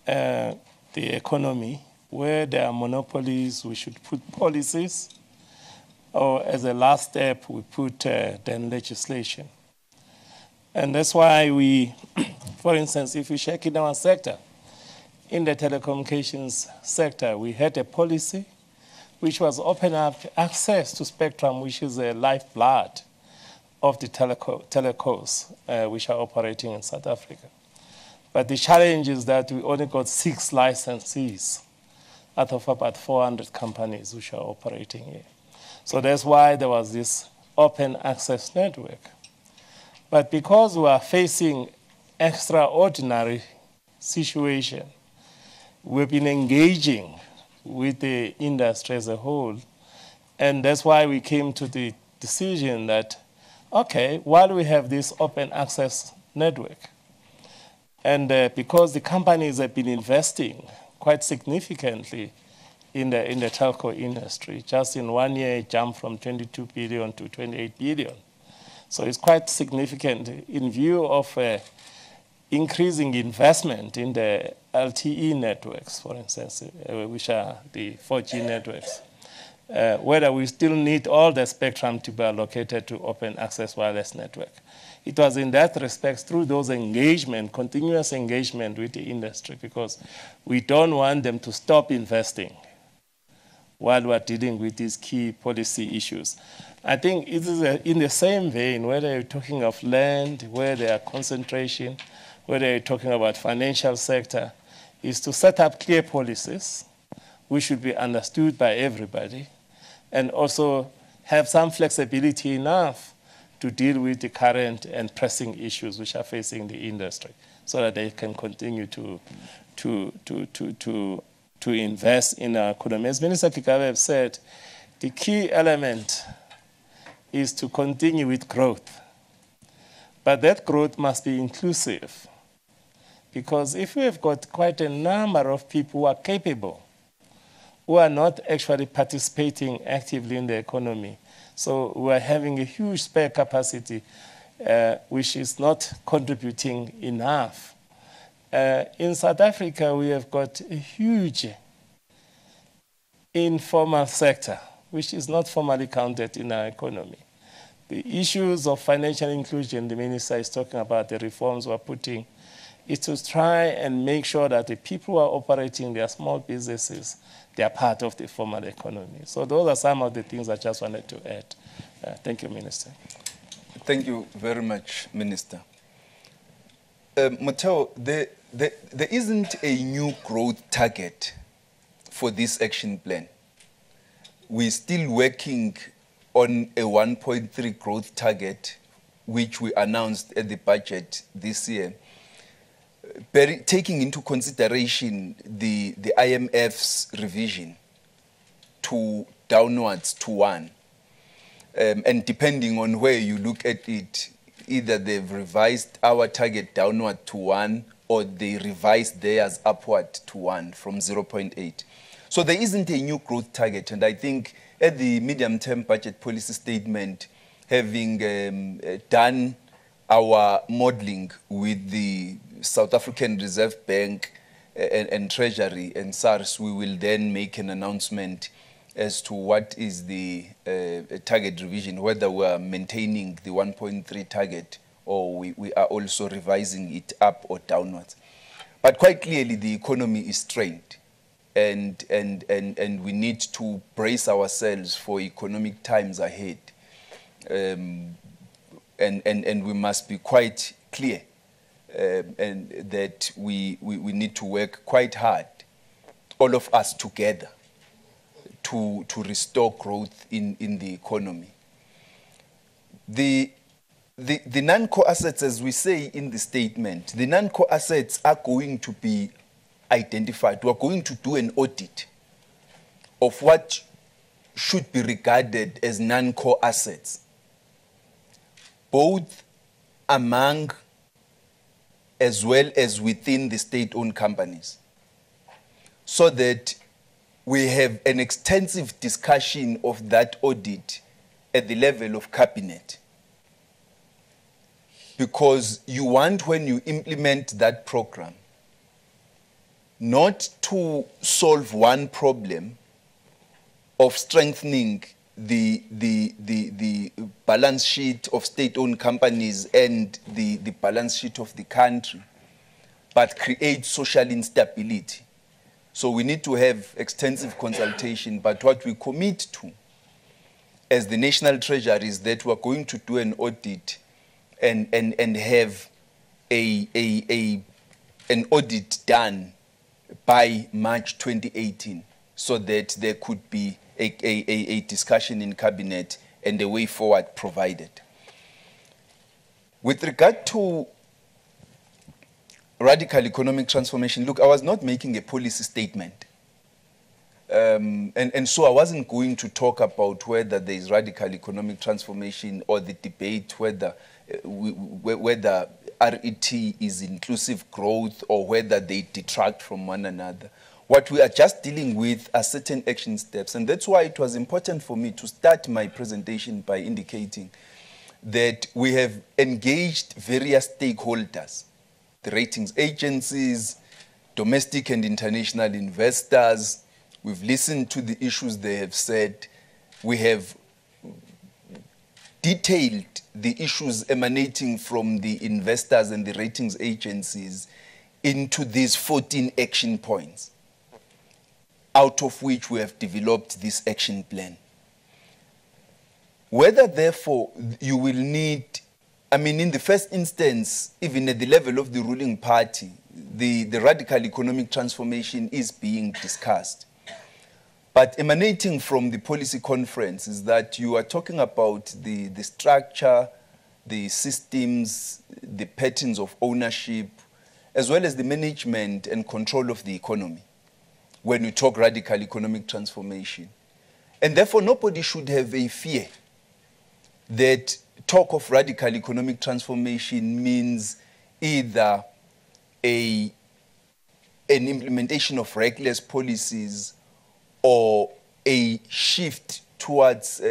the economy. Where there are monopolies, we should put policies, or as a last step, we put then legislation. And that's why we, for instance, if we check in our sector, in the telecommunications sector, we had a policy which was open up access to spectrum, which is a lifeblood of the telecos which are operating in South Africa. But the challenge is that we only got 6 licensees out of about 400 companies which are operating here. So that's why there was this open access network. But because we are facing extraordinary situation, we've been engaging with the industry as a whole, and that's why we came to the decision that, okay, while we have this open access network, and because the companies have been investing quite significantly in the telco industry, just in 1 year it jumped from 22 billion to 28 billion. So it's quite significant in view of increasing investment in the LTE networks, for instance, which are the 4G networks, whether we still need all the spectrum to be allocated to open access wireless network. It was in that respect through those engagement, continuous engagement with the industry, because we don't want them to stop investing while we're dealing with these key policy issues. I think it is in the same vein, whether you're talking of land, where there are concentration, whether you're talking about financial sector, is to set up clear policies which should be understood by everybody, and also have some flexibility enough to deal with the current and pressing issues which are facing the industry, so that they can continue to invest in our economy. As Minister Gigaba has said, the key element is to continue with growth. But that growth must be inclusive, because if we have got quite a number of people who are capable, who are not actually participating actively in the economy, so we are having a huge spare capacity which is not contributing enough. In South Africa, we have got a huge informal sector, which is not formally counted in our economy. The issues of financial inclusion, the minister is talking about, the reforms we're putting, is to try and make sure that the people who are operating their small businesses, they are part of the formal economy. So those are some of the things I just wanted to add. Thank you, Minister. Thank you very much, Minister. Motheo, there isn't a new growth target for this action plan. We're still working on a 1.3 growth target, which we announced at the budget this year, taking into consideration the IMF's revision to downwards to 1. And depending on where you look at it, either they've revised our target downward to 1, or they revised theirs upward to 1 from 0.8. So there isn't a new growth target, and I think at the medium-term budget policy statement, having done our modeling with the South African Reserve Bank and Treasury and SARS, we will then make an announcement as to what is the target revision, whether we are maintaining the 1.3 target or we are also revising it up or downwards. But quite clearly, the economy is strained, and we need to brace ourselves for economic times ahead. And we must be quite clear and that we need to work quite hard, all of us together, to restore growth in the economy. The non-core assets, as we say in the statement, the non-core assets are going to be identified. We are going to do an audit of what should be regarded as non-core assets, both among as well as within the state-owned companies, so that we have an extensive discussion of that audit at the level of cabinet. Because you want, when you implement that program, not to solve one problem of strengthening the balance sheet of state-owned companies and the balance sheet of the country, but create social instability. So we need to have extensive consultation, but what we commit to as the National Treasury is that we're going to do an audit and have an audit done by March 2018, so that there could be a discussion in cabinet and a way forward provided. With regard to radical economic transformation, look, I was not making a policy statement. And so I wasn't going to talk about whether there is radical economic transformation or the debate whether RET is inclusive growth or whether they detract from one another. What we are just dealing with are certain action steps. And that's why it was important for me to start my presentation by indicating that we have engaged various stakeholders, the ratings agencies, domestic and international investors. We've listened to the issues they have said. We have detailed the issues emanating from the investors and the ratings agencies into these 14 action points, out of which we have developed this action plan. Whether, therefore, you will need, I mean, in the first instance, even at the level of the ruling party, the radical economic transformation is being discussed. But emanating from the policy conference is that you are talking about the structure, the systems, the patterns of ownership, as well as the management and control of the economy when we talk radical economic transformation. And therefore, nobody should have a fear that talk of radical economic transformation means either an implementation of reckless policies or a shift towards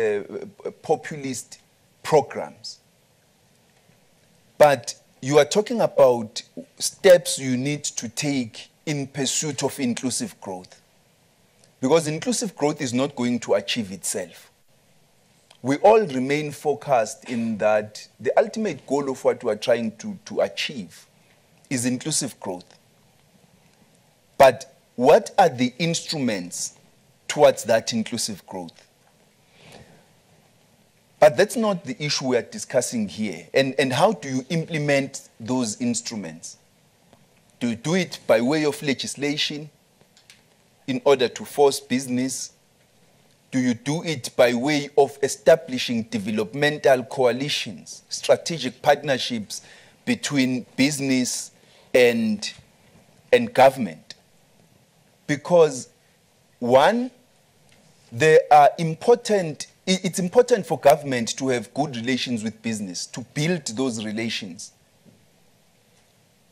populist programs. But you are talking about steps you need to take in pursuit of inclusive growth. Because inclusive growth is not going to achieve itself. We all remain focused in that the ultimate goal of what we are trying to achieve is inclusive growth. But what are the instruments towards that inclusive growth? But that's not the issue we are discussing here. And how do you implement those instruments? Do you do it by way of legislation in order to force business? Do you do it by way of establishing developmental coalitions, strategic partnerships between business and government? Because one, it's important for government to have good relations with business, to build those relations.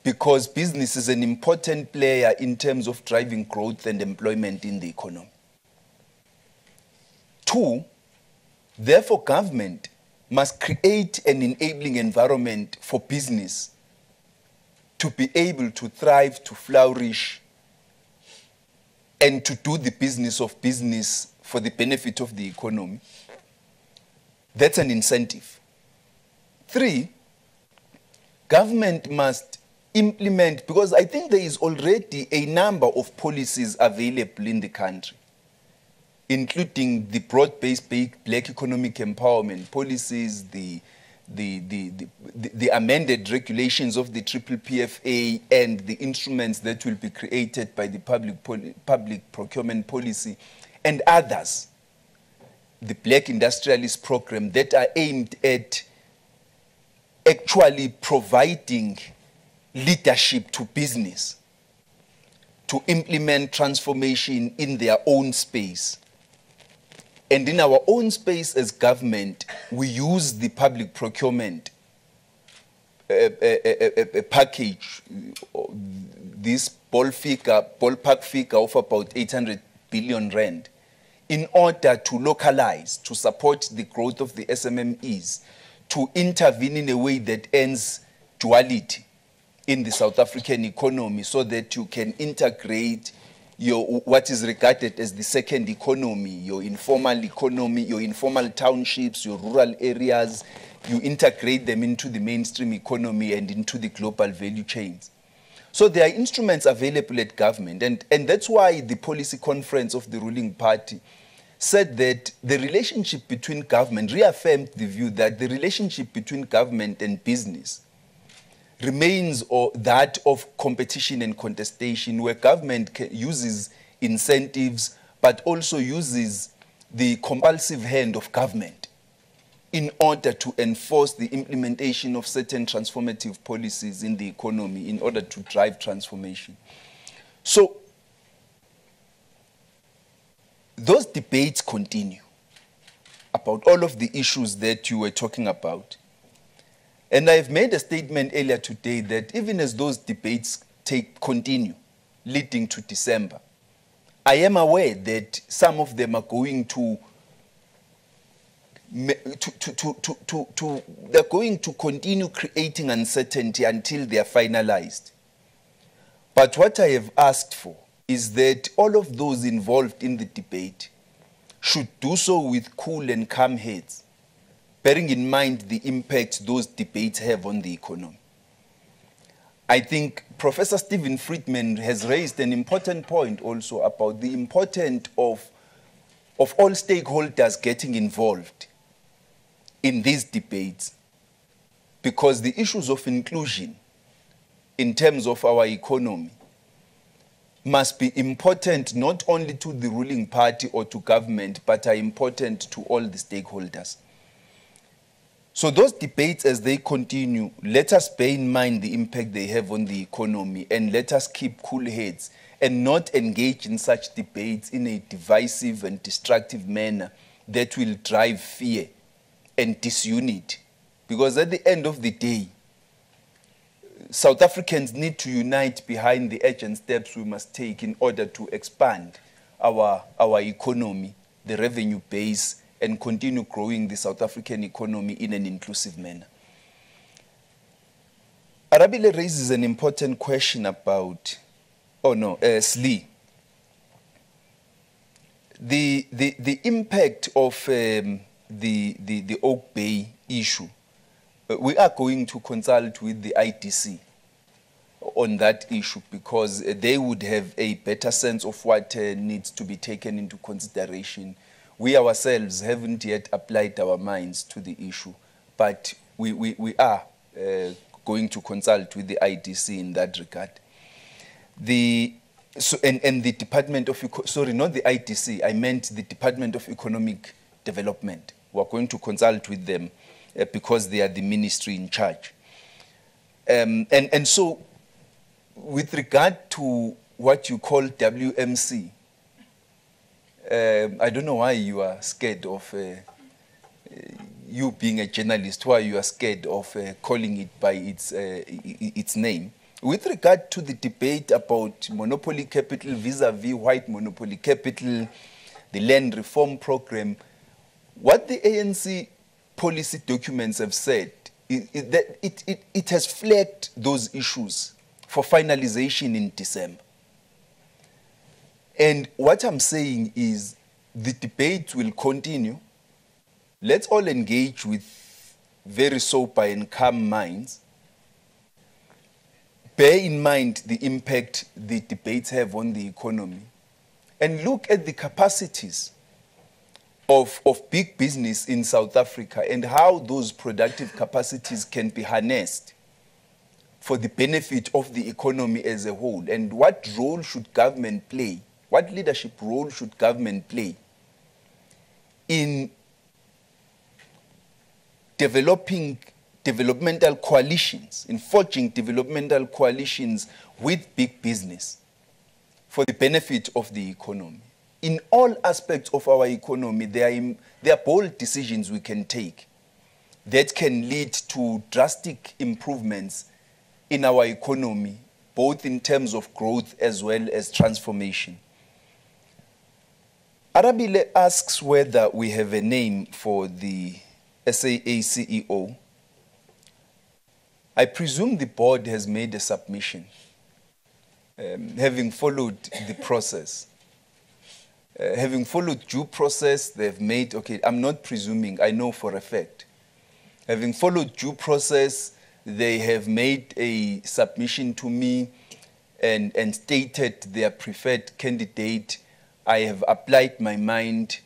Because business is an important player in terms of driving growth and employment in the economy. Two, therefore, government must create an enabling environment for business to be able to thrive, to flourish, and to do the business of business for the benefit of the economy. That's an incentive. 3, government must implement, because I think there is already a number of policies available in the country, including the broad-based black economic empowerment policies, the amended regulations of the PPPFA, and the instruments that will be created by the public procurement policy, and others. The Black Industrialist Program that are aimed at actually providing leadership to business to implement transformation in their own space. And in our own space as government, we use the public procurement package, this ballpark figure of about 800 billion rand, in order to localize, to support the growth of the SMMEs, to intervene in a way that ends duality in the South African economy, so that you can integrate what is regarded as the second economy, your informal economy, your informal townships, your rural areas, you integrate them into the mainstream economy and into the global value chains. So there are instruments available at government, and that's why the policy conference of the ruling party said that the relationship between government, reaffirmed the view that the relationship between government and business remains that of competition and contestation, where government uses incentives but also uses the compulsive hand of government in order to enforce the implementation of certain transformative policies in the economy in order to drive transformation. So those debates continue about all of the issues that you were talking about. And I've made a statement earlier today that even as those debates continue, leading to December, I am aware that some of them are going to they're going to continue creating uncertainty until they are finalized. But what I have asked for is that all of those involved in the debate should do so with cool and calm heads, bearing in mind the impact those debates have on the economy. I think Professor Stephen Friedman has raised an important point also about the importance of all stakeholders getting involved in these debates, because the issues of inclusion in terms of our economy must be important not only to the ruling party or to government, but are important to all the stakeholders. So those debates, as they continue, let us bear in mind the impact they have on the economy, and let us keep cool heads and not engage in such debates in a divisive and destructive manner that will drive fear and disunity. Because at the end of the day, South Africans need to unite behind the urgent steps we must take in order to expand our economy, the revenue base, and continue growing the South African economy in an inclusive manner. Arabile raises an important question about, SLE. The impact of the Oak Bay issue, we are going to consult with the IDC on that issue, because they would have a better sense of what needs to be taken into consideration. We ourselves haven't yet applied our minds to the issue, but we are going to consult with the IDC in that regard. And the Department of, sorry, not the IDC, I meant the Department of Economic Development. We're going to consult with them because they are the ministry in charge. And so, with regard to what you call WMC, I don't know why you are scared of, you being a journalist, why you are scared of calling it by its name. With regard to the debate about monopoly capital vis-a-vis white monopoly capital, the land reform program, what the ANC policy documents have said is that it has flagged those issues for finalization in December. And what I'm saying is the debate will continue. Let's all engage with very sober and calm minds. Bear in mind the impact the debates have on the economy. And look at the capacities of big business in South Africa and how those productive capacities can be harnessed for the benefit of the economy as a whole. And what role should government play? What leadership role should government play in developing developmental coalitions, in forging developmental coalitions with big business for the benefit of the economy? In all aspects of our economy, there are bold decisions we can take that can lead to drastic improvements in our economy, both in terms of growth as well as transformation. Arabile asks whether we have a name for the SAA CEO. I presume the board has made a submission, having followed the process. Having followed due process, they've made, okay, I'm not presuming, I know for a fact. Having followed due process, they have made a submission to me and stated their preferred candidate. I have applied my mind,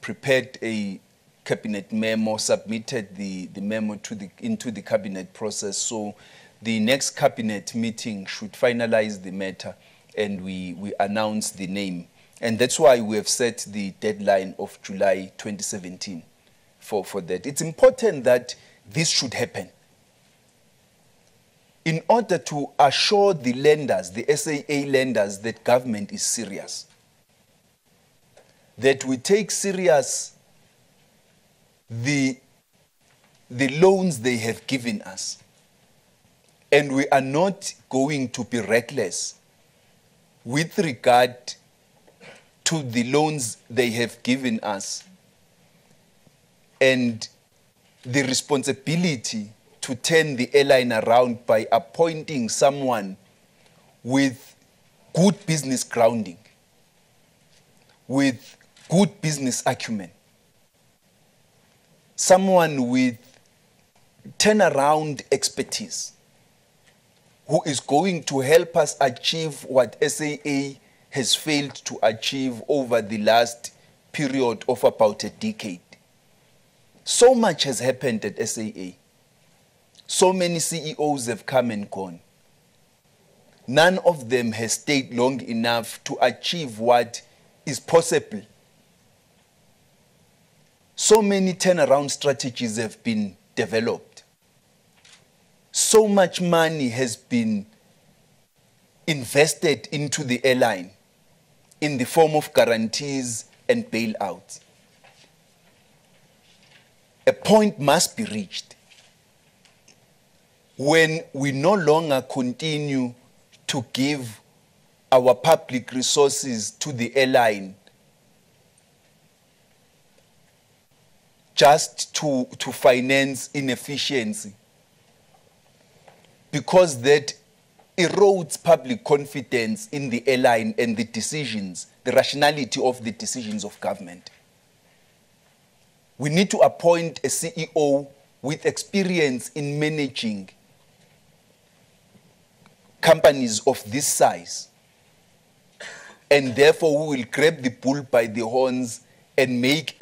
prepared a cabinet memo, submitted the memo into the cabinet process. So the next cabinet meeting should finalize the matter and we announce the name. And that's why we have set the deadline of July 2017 for that. It's important that this should happen in order to assure the lenders, the SAA lenders, that government is serious, that we take serious the loans they have given us, and we are not going to be reckless with regard to the loans they have given us and the responsibility to turn the airline around by appointing someone with good business grounding, with good business acumen, someone with turnaround expertise who is going to help us achieve what SAA has failed to achieve over the last period of about a decade. So much has happened at SAA. So many CEOs have come and gone. None of them has stayed long enough to achieve what is possible. So many turnaround strategies have been developed. So much money has been invested into the airline in the form of guarantees and bailouts. A point must be reached when we no longer continue to give our public resources to the airline just to finance inefficiency, because that erodes public confidence in the airline and the decisions, the rationality of the decisions of government. We need to appoint a CEO with experience in managing companies of this size. And therefore we will grab the bull by the horns and make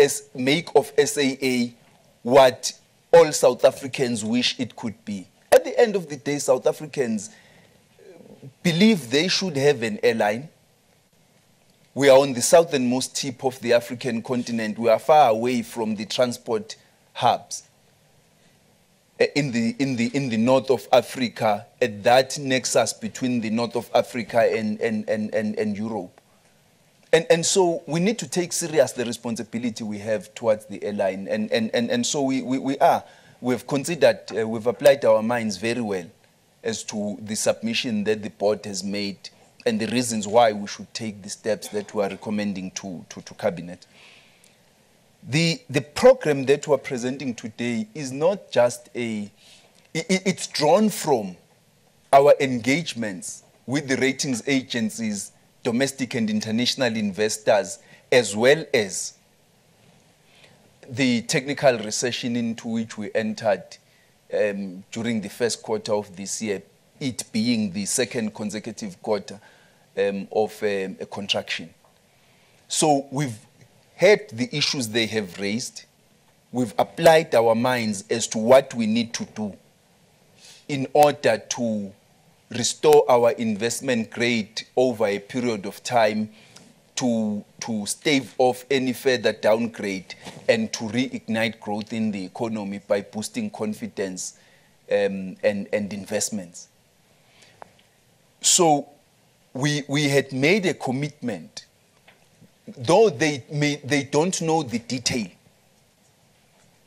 of SAA what all South Africans wish it could be. At the end of the day, South Africans believe they should have an airline. We are on the southernmost tip of the African continent. We are far away from the transport hubs in the north of Africa, at that nexus between the north of Africa and Europe. And so we need to take serious the responsibility we have towards the airline. And so we've considered, we've applied our minds very well as to the submission that the board has made and the reasons why we should take the steps that we are recommending to Cabinet. The program that we're presenting today is not just it's drawn from our engagements with the ratings agencies domestic and international investors, as well as the technical recession into which we entered during the first quarter of this year, it being the second consecutive quarter of a contraction. So we've heard the issues they have raised. We've applied our minds as to what we need to do in order to restore our investment grade over a period of time, to stave off any further downgrade and to reignite growth in the economy by boosting confidence and investments. So we had made a commitment, though they don't know the detail,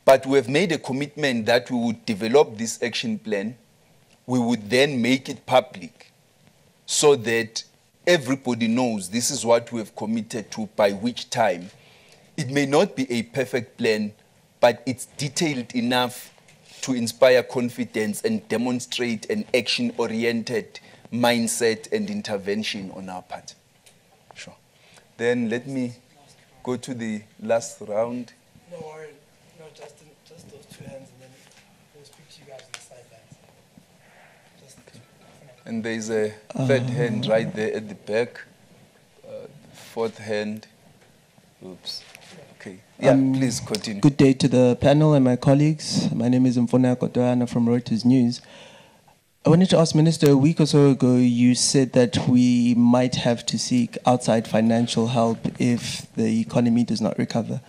but we have made a commitment that we would develop this action plan. We would then make it public so that everybody knows this is what we have committed to by which time. It may not be a perfect plan, but it's detailed enough to inspire confidence and demonstrate an action-oriented mindset and intervention on our part. Sure. Then let me go to the last round. No worry. No, just those two hands, and then we'll speak to you guys on the sidelines. And there's a third hand right there at the back. Fourth hand. Oops. Okay. Yeah, please continue. Good day to the panel and my colleagues. My name is Mfona Kotoana from Reuters News. I wanted to ask Minister, a week or so ago, you said that we might have to seek outside financial help if the economy does not recover.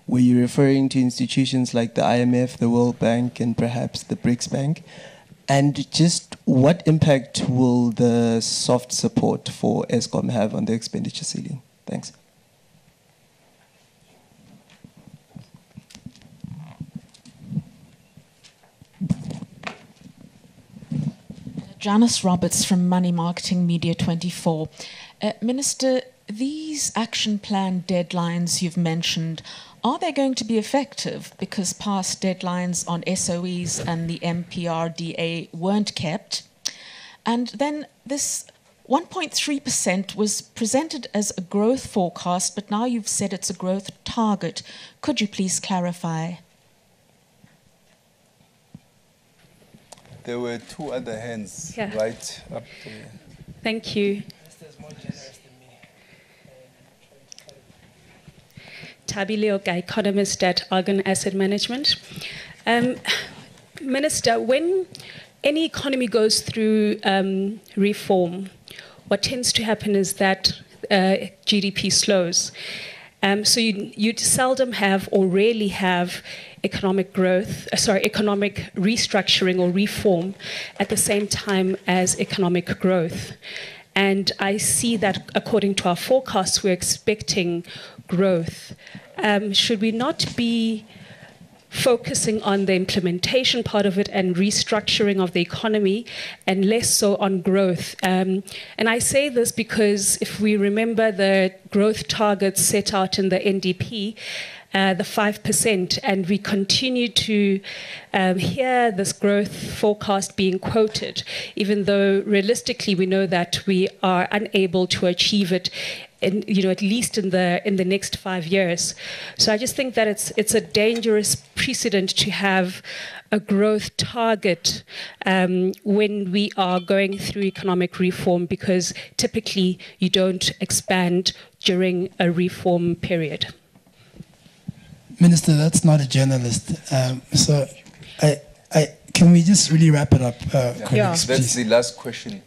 Were you referring to institutions like the IMF, the World Bank, and perhaps the BRICS Bank? And just what impact will the soft support for ESCOM have on the expenditure ceiling? Thanks. Janice Roberts from Money Marketing Media 24. Minister, these action plan deadlines you've mentioned, are they going to be effective because past deadlines on SOEs and the MPRDA weren't kept? And then this 1.3% was presented as a growth forecast, but now you've said it's a growth target. Could you please clarify? There were two other hands right up there. Thank you. Tabile Oka, economist at Argon Asset Management. Minister, when any economy goes through reform, what tends to happen is that GDP slows. So you seldom have or rarely have economic restructuring or reform at the same time as economic growth. And I see that according to our forecasts, we're expecting growth. Should we not be focusing on the implementation part of it and restructuring of the economy and less so on growth? And I say this because if we remember the growth targets set out in the NDP, the 5%, and we continue to hear this growth forecast being quoted, even though realistically we know that we are unable to achieve it at least in the next 5 years. So I just think that it's a dangerous precedent to have a growth target when we are going through economic reform, because typically you don't expand during a reform period. Minister, that's not a journalist. So can we just really wrap it up? That's the last question.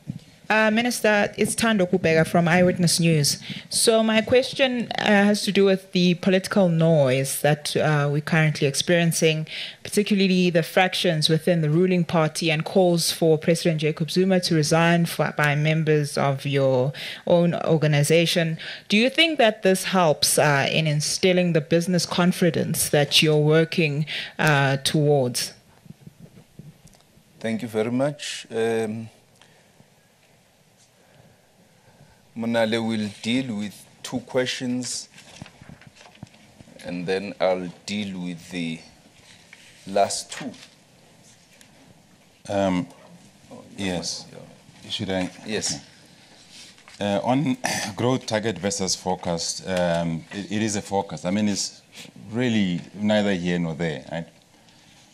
Minister, it's Thando Kubega from Eyewitness News. So my question has to do with the political noise that we're currently experiencing, particularly the fractions within the ruling party and calls for President Jacob Zuma to resign by members of your own organization. Do you think that this helps in instilling the business confidence that you're working towards? Thank you very much. Monale will deal with two questions, and then I'll deal with the last two. Yes. Should I? Yes. On growth target versus forecast, it is a forecast. I mean, it's really neither here nor there, right?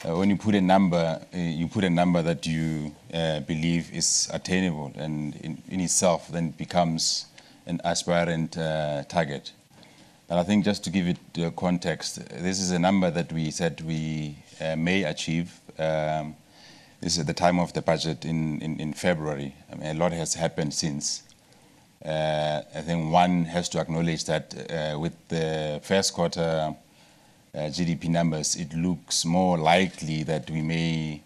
When you put a number, that you believe is attainable, and in itself then becomes an aspirant target. But I think just to give it context, this is a number that we said we may achieve. This is at the time of the budget in February. I mean, a lot has happened since. I think one has to acknowledge that with the first quarter GDP numbers, it looks more likely that we may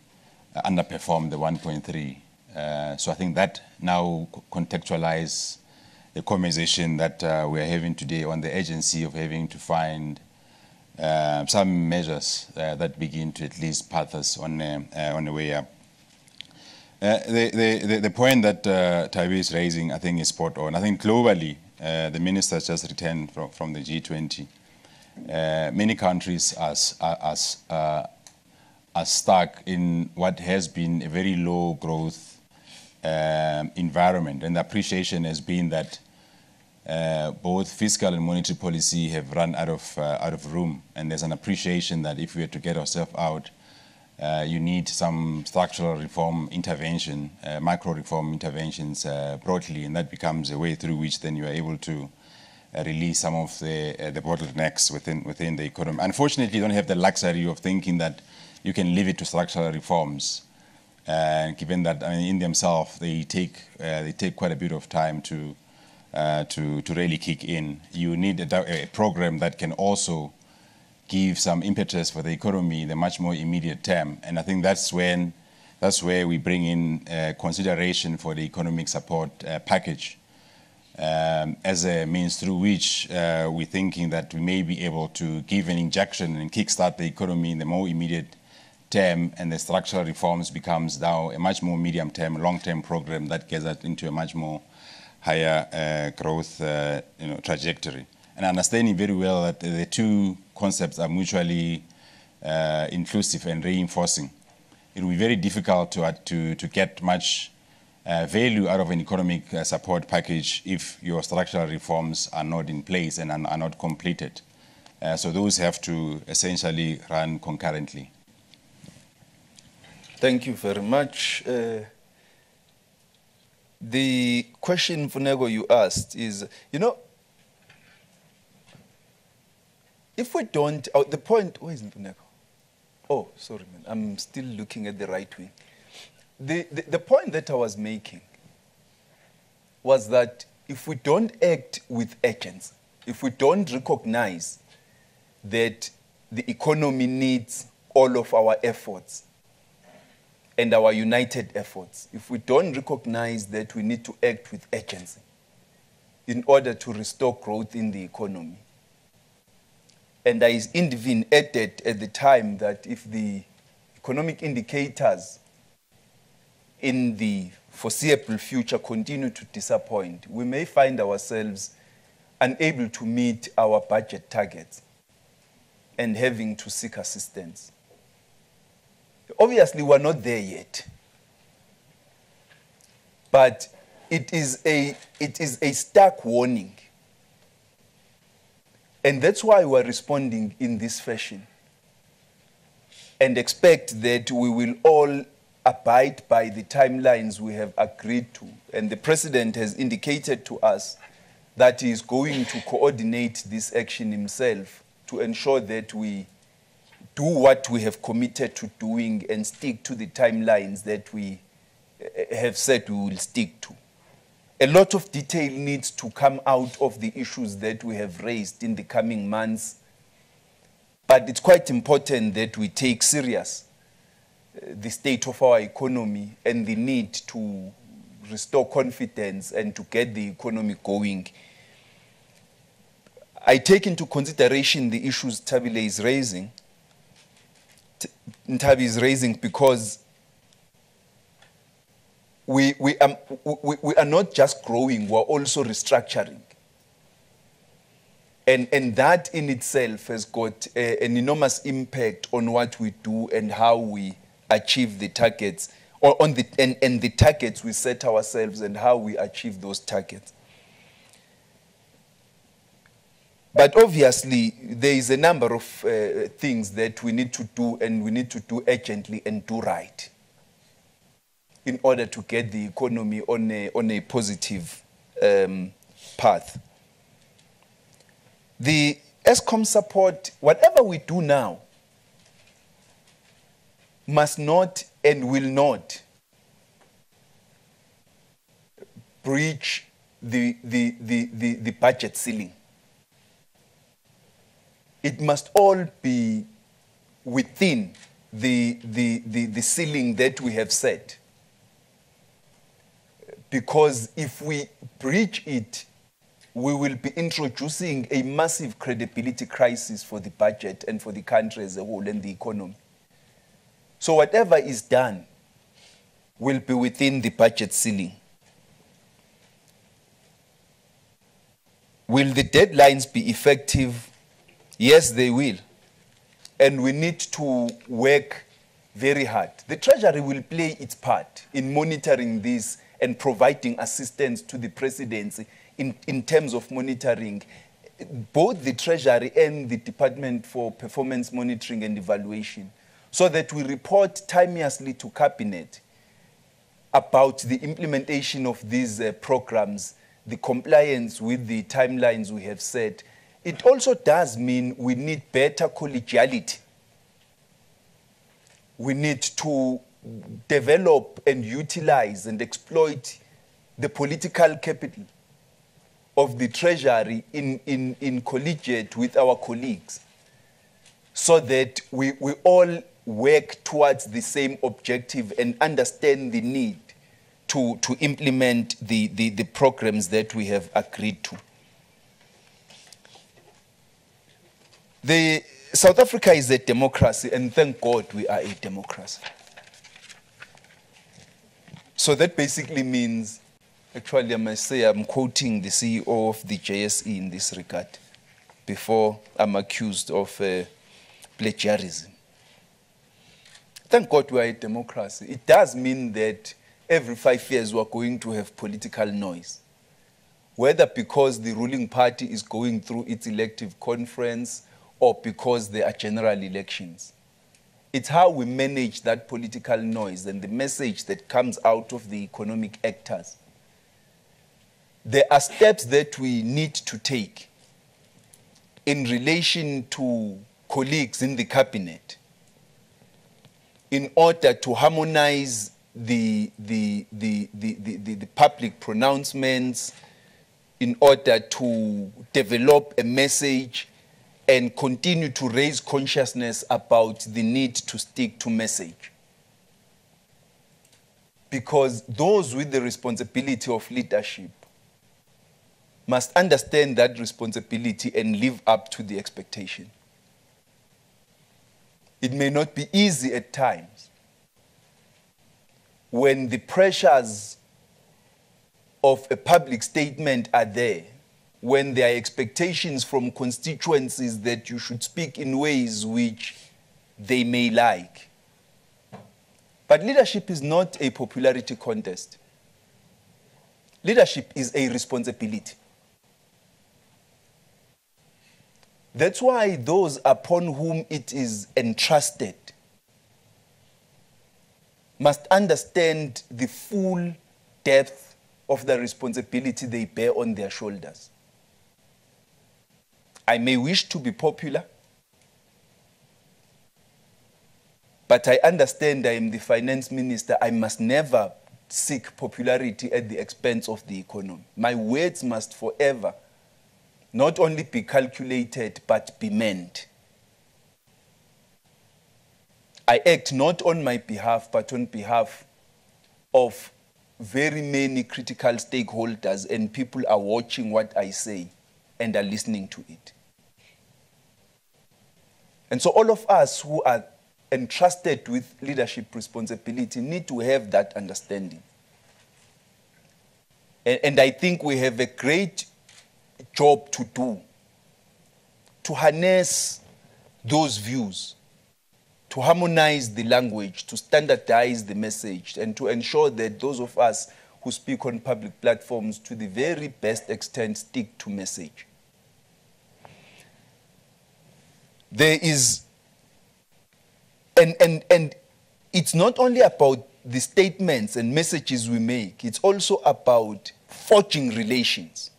underperform the 1.3. So I think that now contextualize the conversation that we are having today on the urgency of having to find some measures that begin to at least path us on the way up. The point that Tabi is raising, I think, is spot on. I think globally, the minister just returned from the G20. Many countries are stuck in what has been a very low growth environment, and the appreciation has been that both fiscal and monetary policy have run out of room, and there's an appreciation that if we are to get ourselves out, you need some structural reform intervention, micro reform interventions broadly, and that becomes a way through which then you are able to release some of the bottlenecks within the economy. Unfortunately, you don't have the luxury of thinking that you can leave it to structural reforms, given that in themselves they take quite a bit of time to really kick in. You need a program that can also give some impetus for the economy in the much more immediate term, and I think that's where we bring in consideration for the economic support package as a means through which we're thinking that we may be able to give an injection and kickstart the economy in the more immediate term, and the structural reforms becomes now a much more medium-term, long-term program that gets us into a much more higher growth trajectory. And understanding very well that the two concepts are mutually inclusive and reinforcing. It will be very difficult to get much value out of an economic support package if your structural reforms are not in place and are not completed. So those have to essentially run concurrently. Thank you very much. The question, Funego, you asked is, if we don't, the point, where is Funego? Oh, sorry, man, I'm still looking at the right wing. The point that I was making was that if we don't act with urgency, if we don't recognize that the economy needs all of our efforts and our united efforts, if we don't recognize that we need to act with urgency in order to restore growth in the economy, and I even added at the time that if the economic indicators in the foreseeable future continue to disappoint, we may find ourselves unable to meet our budget targets and having to seek assistance. Obviously, we're not there yet, but it is a stark warning. And that's why we're responding in this fashion and expect that we will all abide by the timelines we have agreed to. And the President has indicated to us that he is going to coordinate this action himself to ensure that we do what we have committed to doing and stick to the timelines that we have said we will stick to. A lot of detail needs to come out of the issues that we have raised in the coming months, but it's quite important that we take serious the state of our economy and the need to restore confidence and to get the economy going. I take into consideration the issues Tabile is raising. Tabi is raising because we are not just growing, we're also restructuring. And that in itself has got an enormous impact on what we do and how we achieve the targets, or on the targets we set ourselves and how we achieve those targets. But obviously, there is a number of things that we need to do, and we need to do urgently and do right in order to get the economy on a positive path. The ESCOM support, whatever we do now, must not and will not breach the budget ceiling. It must all be within the ceiling that we have set. Because if we breach it, we will be introducing a massive credibility crisis for the budget and for the country as a whole and the economy. So whatever is done will be within the budget ceiling. Will the deadlines be effective? Yes, they will. And we need to work very hard. The Treasury will play its part in monitoring this and providing assistance to the presidency in terms of monitoring both the Treasury and the Department for Performance Monitoring and Evaluation, so that we report timeously to Cabinet about the implementation of these programs, the compliance with the timelines we have set. It also does mean we need better collegiality. We need to develop and utilize and exploit the political capital of the Treasury in collegiate with our colleagues, so that we all work towards the same objective and understand the need to implement the programs that we have agreed to. South Africa is a democracy, and thank God we are a democracy. So that basically means, actually I must say I'm quoting the CEO of the JSE in this regard, before I'm accused of plagiarism. Thank God we are a democracy. It does mean that every 5 years we are going to have political noise, whether because the ruling party is going through its elective conference or because there are general elections. It's how we manage that political noise and the message that comes out of the economic actors. There are steps that we need to take in relation to colleagues in the cabinet in order to harmonize the public pronouncements, in order to develop a message and continue to raise consciousness about the need to stick to message. Because those with the responsibility of leadership must understand that responsibility and live up to the expectation. It may not be easy at times when the pressures of a public statement are there, when there are expectations from constituencies that you should speak in ways which they may like. But leadership is not a popularity contest. Leadership is a responsibility. That's why those upon whom it is entrusted must understand the full depth of the responsibility they bear on their shoulders. I may wish to be popular, but I understand I am the finance minister. I must never seek popularity at the expense of the economy. My words must forever not only be calculated, but be meant. I act not on my behalf, but on behalf of very many critical stakeholders, and people are watching what I say and are listening to it. And so all of us who are entrusted with leadership responsibility need to have that understanding. And I think we have a great job to do to harness those views, to harmonize the language, to standardize the message, and to ensure that those of us who speak on public platforms to the very best extent stick to message. there is, and it's not only about the statements and messages we make, it's also about forging relations.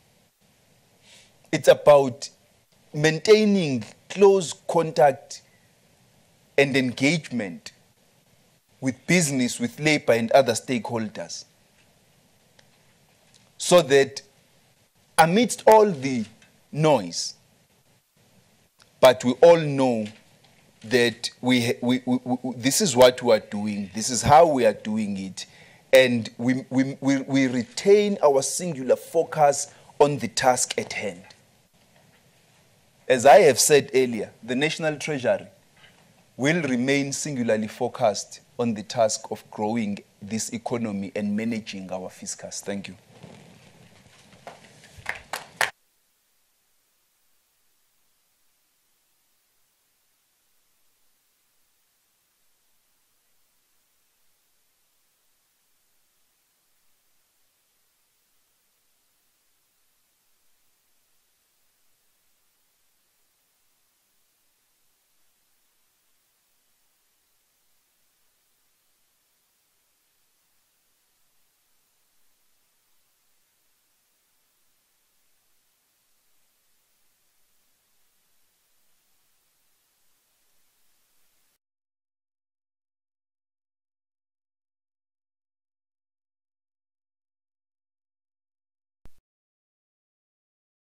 It's about maintaining close contact and engagement with business, with labor and other stakeholders, so that amidst all the noise, but we all know that this is what we are doing, this is how we are doing it, and we retain our singular focus on the task at hand. As I have said earlier, the National Treasury will remain singularly focused on the task of growing this economy and managing our fiscus. Thank you.